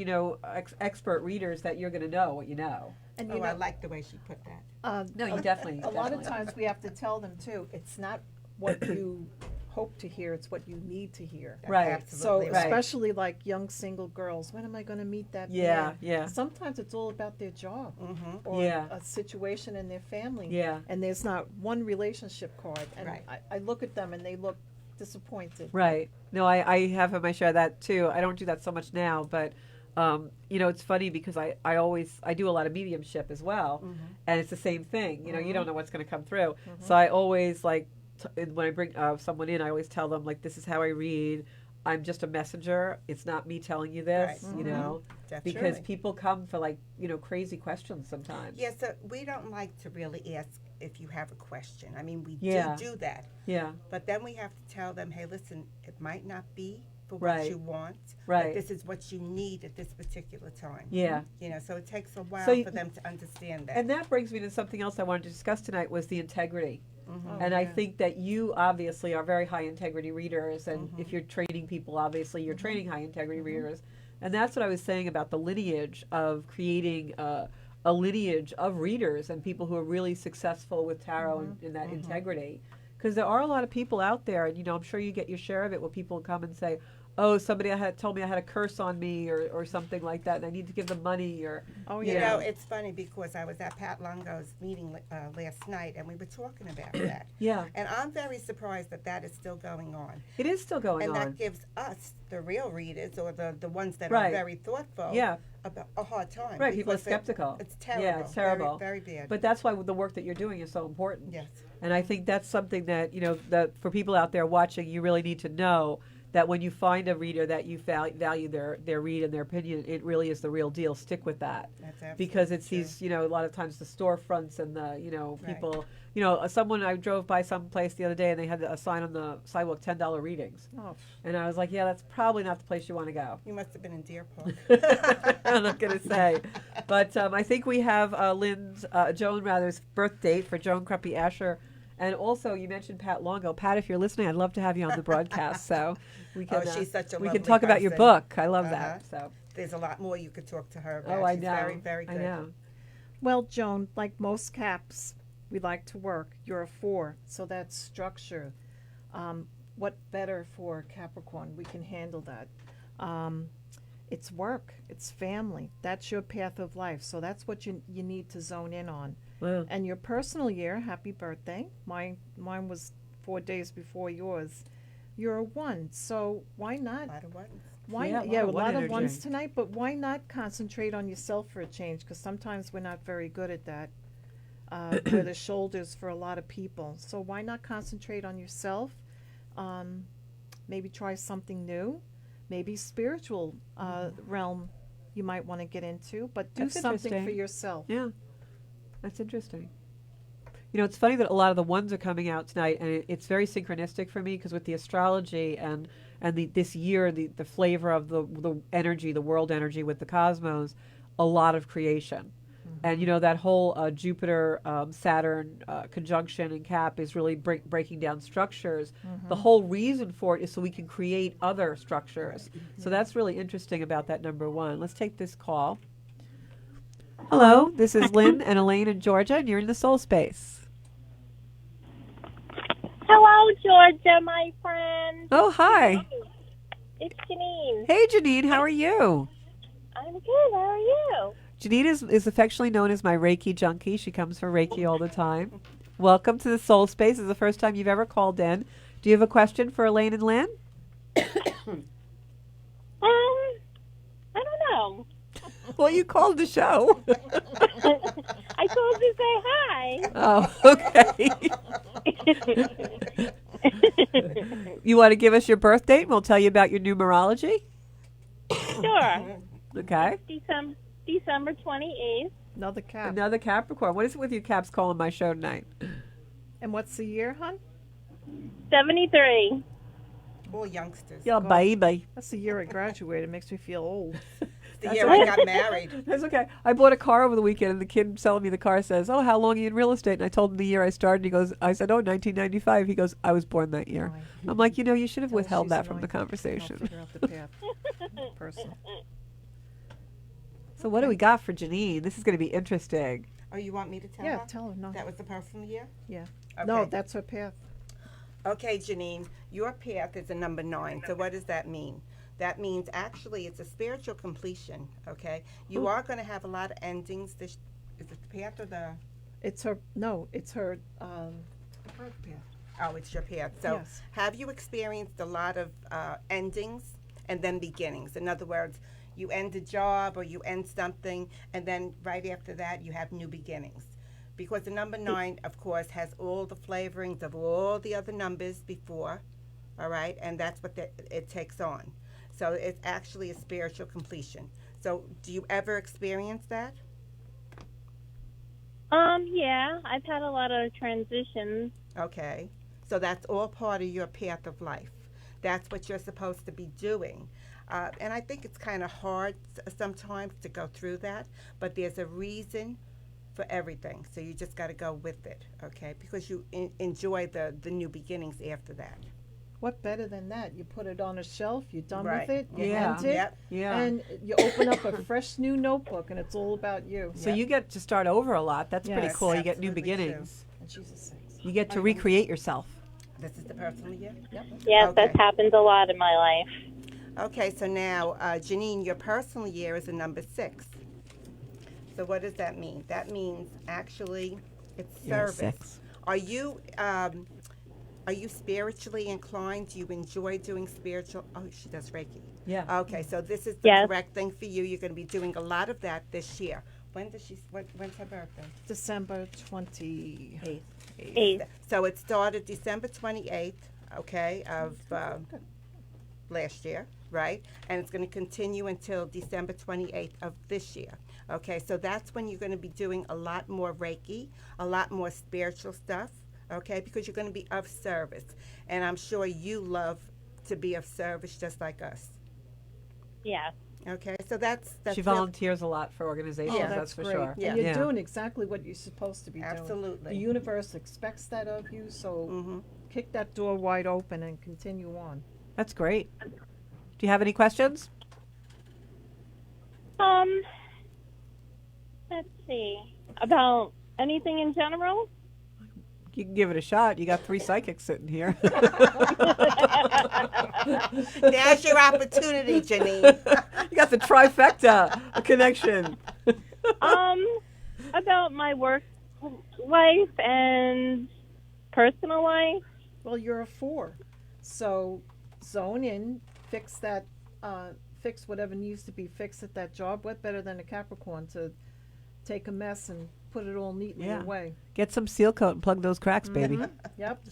expert readers that you're going to know what you know. And oh, you I know, like the way she put that. No, you definitely. a lot of definitely. times we have to tell them too, it's not what you hope to hear, it's what you need to hear. That's Right. Absolutely So Right. especially like young single girls, when am I going to meet that Yeah, man? yeah. Sometimes it's all about their job Mm-hmm. or Yeah. a situation in their family. Yeah. And there's not one relationship card. And Right. I look at them and they look disappointed. Right. No, I have my share of that too. I don't do that so much now, but it's funny because I do a lot of mediumship as well, and it's the same thing. You don't know what's going to come through. So I always when I bring someone in, I always tell them like, this is how I read. I'm just a messenger. It's not me telling you this, Right. because Definitely. people come for crazy questions sometimes. Yeah, so we don't like to really ask if you have a question. I mean, we Yeah. do that. Yeah. But then we have to tell them, hey, listen, it might not be for Right. what you want, Right. but this is what you need at this particular time. Yeah. So it takes a while So you- for them to understand that. And that brings me to something else I wanted to discuss tonight was the integrity. Oh, And I yeah. think that you obviously are very high integrity readers, and if you're training people, obviously you're training high integrity readers. And that's what I was saying about the lineage of creating a lineage of readers and people who are really successful with tarot in that integrity. Because there are a lot of people out there, and I'm sure you get your share of it, where people come and say, oh, somebody told me I had a curse on me or something like that, and I need to give them money or Oh, You yeah. know, it's funny because I was at Pat Longo's meeting last night, and we were talking about that. Yeah, And I'm very surprised that that is still going on. it is still going And on. that gives us, the real readers, or the ones that Right. are very thoughtful, Yeah. a hard time. Right, people are because skeptical. It's terrible. Yeah, it's terrible. Very, very bad. But that's why the work that you're doing is so important. Yes. And I think that's something that, that for people out there watching, you really need to know that when you find a reader that you value their read and their opinion, it really is the real deal. Stick with that. That's absolutely Because it's true. these, a lot of times the storefronts and the, Right. people, someone I drove by some place the other day and they had a sign on the sidewalk, $10 readings. Oh, And I was like, yeah, that's probably not the place you want to go. You must have been in Deer Park. I'm not going to say. But I think we have Joan Rather's birth date for Joan Cruppy Asher. And also, you mentioned Pat Longo. Pat, if you're listening, I'd love to have you on the broadcast. So we can, she's such a we lovely can talk about your person. book. I love that. So. There's a lot more you could talk to her about. Oh, I She's know. very, very good. I know. well, Joan, like most Caps, we like to work. You're a 4, so that's structure. What better for Capricorn? We can handle that. It's work. It's family. That's your path of life. So that's what you need to zone in on. Wow. And your personal year, happy birthday. Mine was 4 days before yours. You're a 1, so why A not? lot of ones. Why Yeah, not? a lot Yeah, of a one lot of energy. ones tonight, but why not concentrate on yourself for a change? Because sometimes we're not very good at that. We're the shoulders for a lot of people. So why not concentrate on yourself? Maybe try something new. Maybe spiritual realm you might want to get into, but do That's something for interesting. yourself. Yeah, that's interesting. It's funny that a lot of the ones are coming out tonight, and it's very synchronistic for me because with the astrology and this year, the flavor of the energy, the world energy with the cosmos, a lot of creation. And that whole Jupiter Saturn conjunction in Cap is really breaking down structures. The whole reason for it is so we can create other structures. So that's really interesting about that number 1. Let's take this call. Hello, this is Lynn and Elaine in Georgia, and you're in the Soul Space. Hello, Georgia, my friend. Oh, hi. It's Janine. Hey, Janine, how are you? I'm good. How are you? Janine is affectionately known as my Reiki junkie. She comes for Reiki all the time. Welcome to the Soul Space. This is the first time you've ever called in. Do you have a question for Elaine and Lynn? I don't know. Well, you called the show. I called to say hi. Oh, okay. You want to give us your birth date and we'll tell you about your numerology? Sure. Okay. December 28th. Another Cap. Another Capricorn. What is it with you Caps calling my show tonight? And what's the year, hon? 73. All youngsters. Yeah, baby. That's the year I graduated. Makes me feel old. The year I got married. That's okay. I bought a car over the weekend, and the kid selling me the car says, "Oh, how long are you in real estate?" And I told him the year I started. He goes, "I said, 1995." He goes, "I was born that year." Annoying. I'm like, you should have Tell her withheld she's that from the annoying. I'll conversation. figure out the path. Person. So what do we got for Janine? This is going to be interesting. Oh, you want me to tell Yeah, her? tell her. No. That was the personal year? Yeah. Okay. No, that's her path. Okay, Janine, your path is a number 9. So what does that mean? That means actually it's a spiritual completion, okay? You are going to have a lot of endings. Is it the path or the It's her. No, it's her. birth path? Oh, it's your path. So Yes. have you experienced a lot of endings and then beginnings? In other words, you end a job or you end something, and then right after that you have new beginnings. Because the number 9, of course, has all the flavorings of all the other numbers before, all right? And that's what it takes on. So it's actually a spiritual completion. So do you ever experience that? Yeah, I've had a lot of transitions. Okay. So that's all part of your path of life. That's what you're supposed to be doing. And I think it's kind of hard sometimes to go through that, but there's a reason for everything. So you just got to go with it, okay? Because you enjoy the new beginnings after that. What better than that? You put it on a shelf. You're done Right. with it. You Yeah. end it. Yep. Yeah. And you open up a fresh new notebook, and it's all about you. So you get to start over a lot. That's pretty Yes. cool. You get new Absolutely beginnings. And she's a 6. You get to recreate yourself. This is the personal year? Yep. Yes, Okay. that's happened a lot in my life. Okay, so now, Janine, your personal year is a number 6. So what does that mean? That means actually it's You're a service. 6. Are you spiritually inclined? Do you enjoy doing spiritual? Oh, she does Reiki. Yeah. Okay, so this is the Yes. correct thing for you. You're going to be doing a lot of that this year. When's her birthday? December 28th. 8th. So it started December 28th, okay, of last year, right? And it's going to continue until December 28th of this year. Okay, so that's when you're going to be doing a lot more Reiki, a lot more spiritual stuff, okay, because you're going to be of service. And I'm sure you love to be of service just like us. Yes. Okay, so that's She real- volunteers a lot for organizations, Oh, that's for great. sure. Yeah. And you're Yeah. doing exactly what you're supposed to be doing. Absolutely. The universe expects that of you, so Mhm. kick that door wide open and continue on. That's great. Do you have any questions? Let's see. About anything in general? You can give it a shot. You got 3 psychics sitting here. Now's your opportunity, Janine. You got the trifecta connection. About my work life and personal life. Well, you're a 4, so zone in, fix that, fix whatever needs to be fixed at that job. What better than a Capricorn to take a mess and put it all neatly Yeah. away? Get some seal coat and plug those cracks, baby. Yep.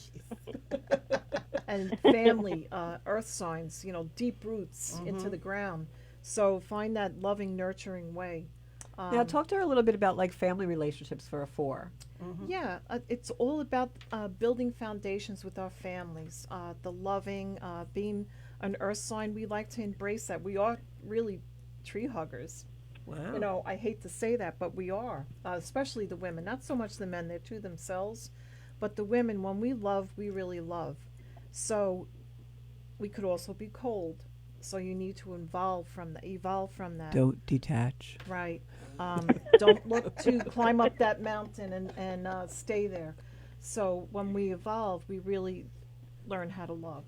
And family, earth signs, deep roots into the ground. So find that loving, nurturing way. Now, talk to her a little bit about like family relationships for a 4. Yeah, it's all about building foundations with our families. The loving, being an earth sign, we like to embrace that. We are really tree huggers. Wow. I hate to say that, but we are, especially the women. Not so much the men, they're to themselves. But the women, when we love, we really love. So we could also be cold. So you need to evolve from that. Don't detach. Right. Don't look to climb up that mountain and stay there. So when we evolve, we really learn how to love.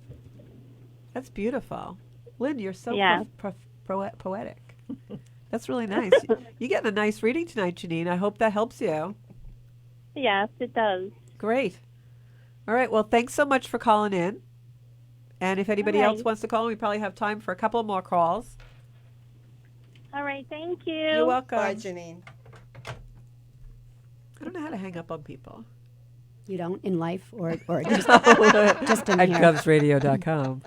That's beautiful. Lynn, you're so Yeah. poetic. That's really nice. You're getting a nice reading tonight, Janine. I hope that helps you. Yes, it does. Great. All right. Well, thanks so much for calling in. And if anybody else right. wants to call, we probably have time for a couple more calls. All right, thank you. You're welcome. Bye, Janine. I don't know how to hang up on people. You don't in life or just in At here. GovsRadio.com.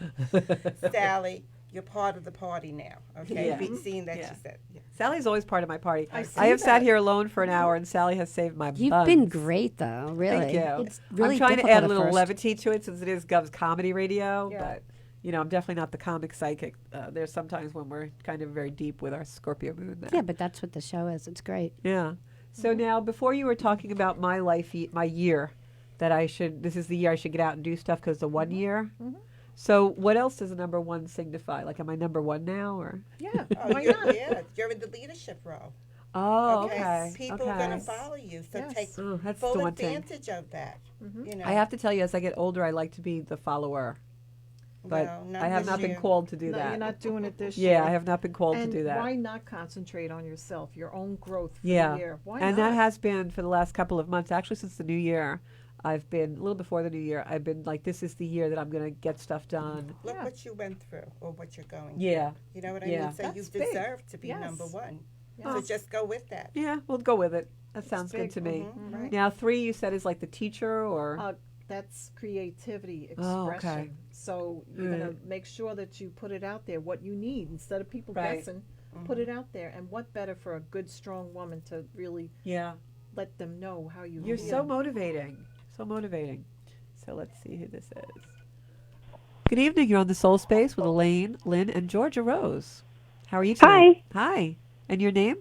Sally, you're part of the party now, okay? Yeah. Seeing that Yeah. you said. Yeah. Sally's always part of my party. I see I have sat that. here alone for an hour, and Sally has saved my You've buns. been great, though. Really, Thank you. It's really I'm trying to difficult add a at little first. levity to it since it is Gov's comedy radio, Yeah. but I'm definitely not the comic psychic. There's sometimes when we're kind of very deep with our Scorpio moon there. Yeah, but that's what the show is. It's great. Yeah. So now, before you were talking about my life, my year, that this is the year I should get out and do stuff because the 1 year. So what else does a number 1 signify? Like, am I number 1 now, or? Yeah, Oh, why not? you're in the leadership role. Oh, okay. People okay. are going to follow you, so Yes. take Oh, that's full daunting. advantage of that. I have to tell you, as I get older, I like to be the follower, but Well, not I have this not been year. called to do No, that. you're not doing it this Yeah, year. I have not been called And to do that. why not concentrate on yourself, your own growth for Yeah. the year? Why And not? that has been for the last couple of months, actually since the new year. I've been, a little before the new year, I've been like, this is the year that I'm going to get stuff done. Look Yeah. what you went through or what you're going Yeah. through. You know what I Yeah. mean? So you That's big. deserve to be Yes. number 1. Yeah. So just go with that. Yeah, we'll go with it. That sounds good big. to me. Right. Now, 3 you said is like the teacher or? That's creativity, Oh, expression. okay. So you're going to make sure that you put it out there, what you need, instead of people Right. guessing. Put it out there. And what better for a good, strong woman to really Yeah. let them know how you You're feel. so motivating. So motivating. So let's see who this is. Good evening. You're on the Soul Space with Elaine, Lynn, and Georgia Rose. How are you tonight? Hi. And your name?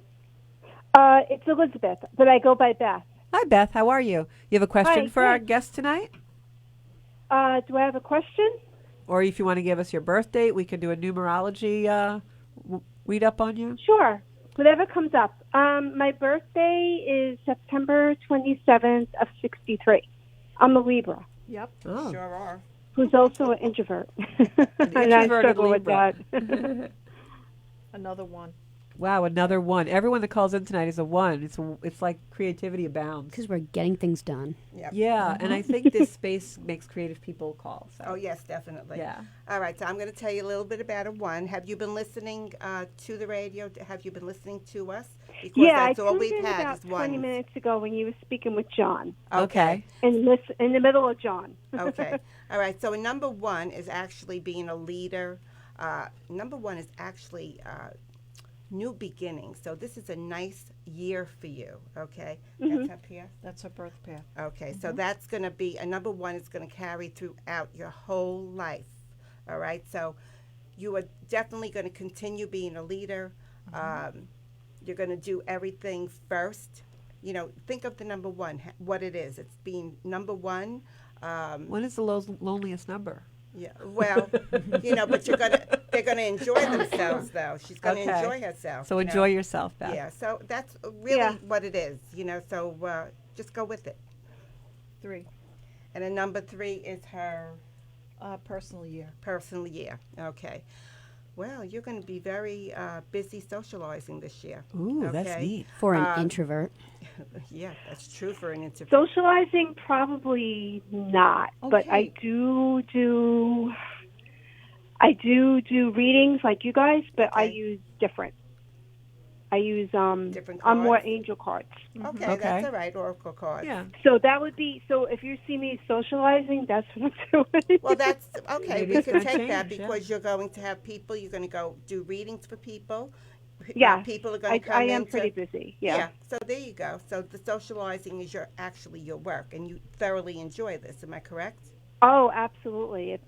It's Elizabeth, but I go by Beth. Hi, Beth. How are you? You have a question Hi, for our good. guest tonight? Do I have a question? Or if you want to give us your birth date, we can do a numerology read up on you. Sure. Whatever comes up. My birthday is September 27th of 63. I'm a Libra, Yep. Oh. Sure are. who's also an introvert. and I introverted struggle with Libra. that. Another one. Wow, another 1. Everyone that calls in tonight is a 1. It's like creativity abounds. Because we're getting things done. Yep. Yeah, and I think this space makes creative people call. So. Oh, yes, definitely. Yeah. All right, so I'm going to tell you a little bit about a 1. Have you been listening to the radio? Have you been listening to us? Because Yeah, I that's all tuned we've in had about is 20 1. minutes ago when you were speaking with John, Okay. in the middle of John. Okay. All right, so a number 1 is actually being a leader, Number one is actually new beginnings. So this is a nice year for you, okay? That's up here. That's her birth path. Okay, so that's going to be, a number one is going to carry throughout your whole life, all right? So you are definitely going to continue being a leader. You're going to do everything first. You know, think of the number one, what it is. It's being number one. What is the loneliest number? Yeah, well, you know, but they're gonna enjoy themselves, though. She's gonna Okay. enjoy herself. So you enjoy know? yourself, Beth. Yeah, so that's really Yeah. what it is, you know, so just go with it. 3, And then number 3 is her personal year. personal year. Okay. Well, you're going to be very busy socializing this year. Ooh, that's Okay. neat. For an introvert. Yeah, that's true for an interview. Socializing, probably not, but I Okay. do readings like you guys, but I Okay. use different. I use Different I'm more cards? angel cards. Okay, Okay. that's all right, oracle cards. Yeah. So that would be, so if you see me socializing, that's what I'm doing. Well, that's okay. Maybe We it's can gonna take that change, yeah. because you're going to have people. You're going to go do readings for people. Yeah, People are going to come I in. am pretty busy. Yeah. So there you go. So the socializing is actually your work, and you thoroughly enjoy this. Am I correct? Oh, absolutely.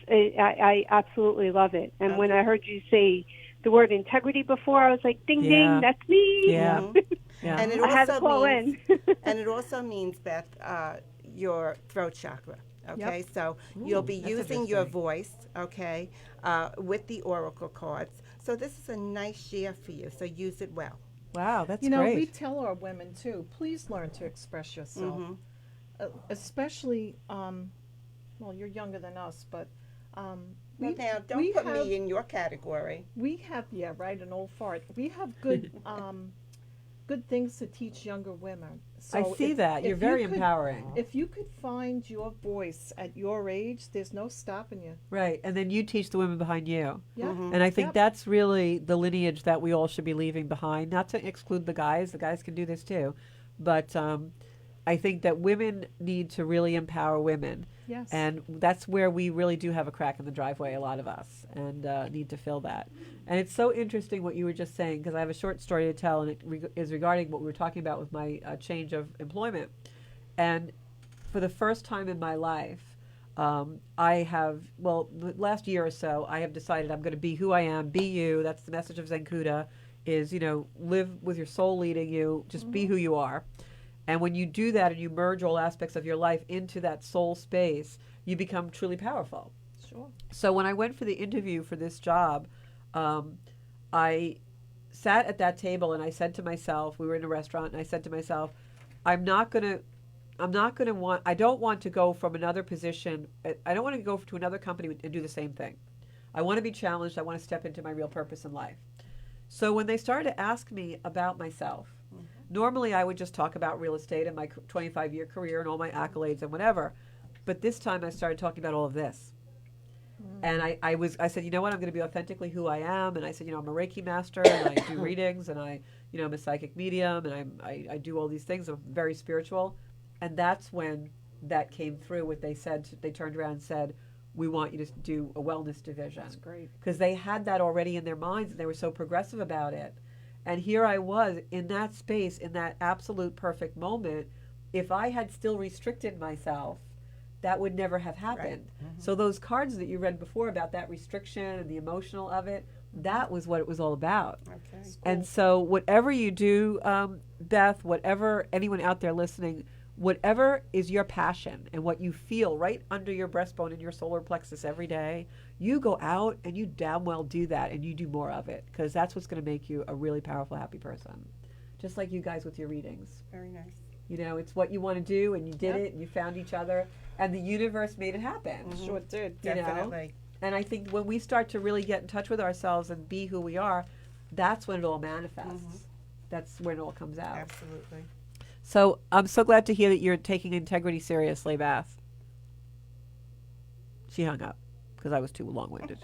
I absolutely love it. And when Okay. I heard you say the word integrity before, I was like, ding, Yeah. ding, that's me. Yeah. Mhm. Yeah. And it I had to also call means, in. and it also means, Beth, your throat chakra. Okay, so you'll be that's using your interesting. voice, okay, with the oracle cards. So this is a nice year for you. So use it well. Wow, that's You know, great. we tell our women too, please learn to express yourself. Especially, well, you're younger than us, but Well, we, now, don't we put have, me in your category. we have, yeah, right, an old fart. We have good, good things to teach younger women. So I see if- that. You're if very you could- empowering. If you could find your voice at your age, there's no stopping you. Right. And then you teach the women behind you. Yeah. And I think Yep. that's really the lineage that we all should be leaving behind. Not to exclude the guys can do this too. But I think that women need to really empower women. Yes. And that's where we really do have a crack in the driveway, a lot of us, and need to fill that. And it's so interesting what you were just saying, because I have a short story to tell, and it is regarding what we were talking about with my change of employment. And for the first time in my life, I have, well, the last year or so, I have decided I'm going to be who I am, be you. That's the message of Zenkuda, is, you know, live with your soul leading you, just be who you are. And when you do that and you merge all aspects of your life into that soul space, you become truly powerful. Sure. So when I went for the interview for this job, I sat at that table and I said to myself, we were in a restaurant, and I said to myself, I don't want to go from another position. I don't want to go to another company and do the same thing. I want to be challenged. I want to step into my real purpose in life. So when they started to ask me about myself, normally I would just talk about real estate and my 25-year career and all my accolades and whatever. But this time I started talking about all of this. And I said, you know what, I'm going to be authentically who I am. And I said, you know, I'm a Reiki master and I do readings and I'm a psychic medium and I do all these things. I'm very spiritual. And that's when that came through. What they said, they turned around and said, we want you to do a wellness division. That's great. Because they had that already in their minds and they were so progressive about it. And here I was in that space, in that absolute perfect moment. If I had still restricted myself, that would never have happened. So those cards that you read before about that restriction and the emotional of it, that was what it was all about. Okay. And so whatever you do, Beth, whatever anyone out there listening, whatever is your passion and what you feel right under your breastbone in your solar plexus every day, you go out and you damn well do that and you do more of it, because that's what's going to make you a really powerful, happy person. Just like you guys with your readings. Very nice. You know, it's what you want to do and you did Yep. it and you found each other and the universe made it happen. Sure did. You know? Definitely. And I think when we start to really get in touch with ourselves and be who we are, that's when it all manifests. That's when it all comes out. Absolutely. So I'm so glad to hear that you're taking integrity seriously, Beth. She hung up because I was too long-winded.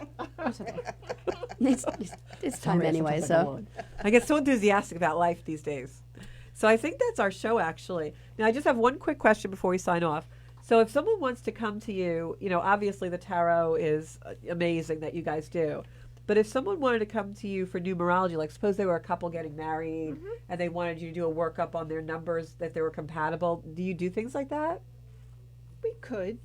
It's time Sorry, anyway, sometimes so. I get so enthusiastic about life these days. So I think that's our show, actually. Now, I just have one quick question before we sign off. So if someone wants to come to you, you know, obviously the tarot is amazing that you guys do. But if someone wanted to come to you for numerology, like suppose they were a couple getting married and they wanted you to do a workup on their numbers that they were compatible, do you do things like that? We could.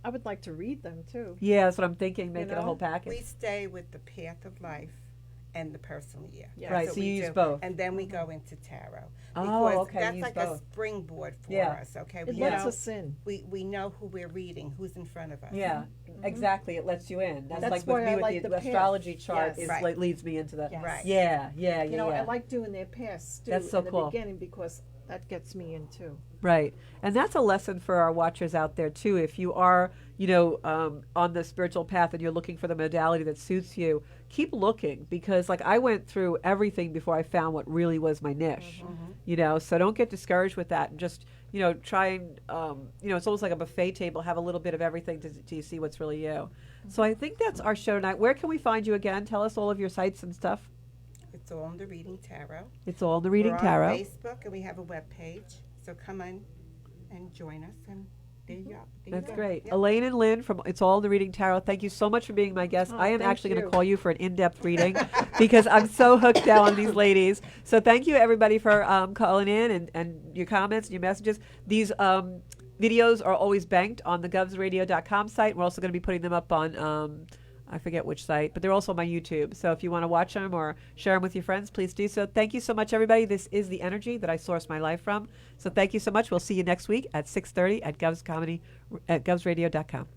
I would like to read them too. Yeah, that's what I'm thinking. Make it a know, whole package. We stay with the path of life and the personal year. Yeah. That's Right, what so you we use do. both. And then we go into tarot. Oh, Because okay, that's use like both. a springboard for Yeah. us, okay? It We lets know, us in. we know who we're reading, who's in front of us. Yeah, exactly. It lets you in. That's That's like why with me I with like the the path. astrology chart. Yes. Is Right. like leads me into the Yes. Right. yeah. You know, I like doing their past too That's so in the cool. beginning because that gets me in too. Right. And that's a lesson for our watchers out there, too. If you are, on the spiritual path and you're looking for the modality that suits you, keep looking because, like, I went through everything before I found what really was my niche, so don't get discouraged with that and just, try and, it's almost like a buffet table, have a little bit of everything to see what's really you. So I think that's our show tonight. Where can we find you again? Tell us all of your sites and stuff. It's all in the Reading Tarot. It's all in the Reading We're Tarot. on Facebook, and we have a web page. So come on and join us, and there you go. There you That's go. great. Yep. Elaine and Lynn from It's All in the Reading Tarot, thank you so much for being my guest. Oh, I am thank actually going to you. call you for an in-depth reading because I'm so hooked now on these ladies. So thank you, everybody, for calling in and your comments and your messages. These videos are always banked on the govsradio.com site. We're also going to be putting them up on I forget which site, but they're also on my YouTube. So if you want to watch them or share them with your friends, please do so. Thank you so much, everybody. This is the energy that I source my life from. So thank you so much. We'll see you next week at 6:30 at govsradio.com.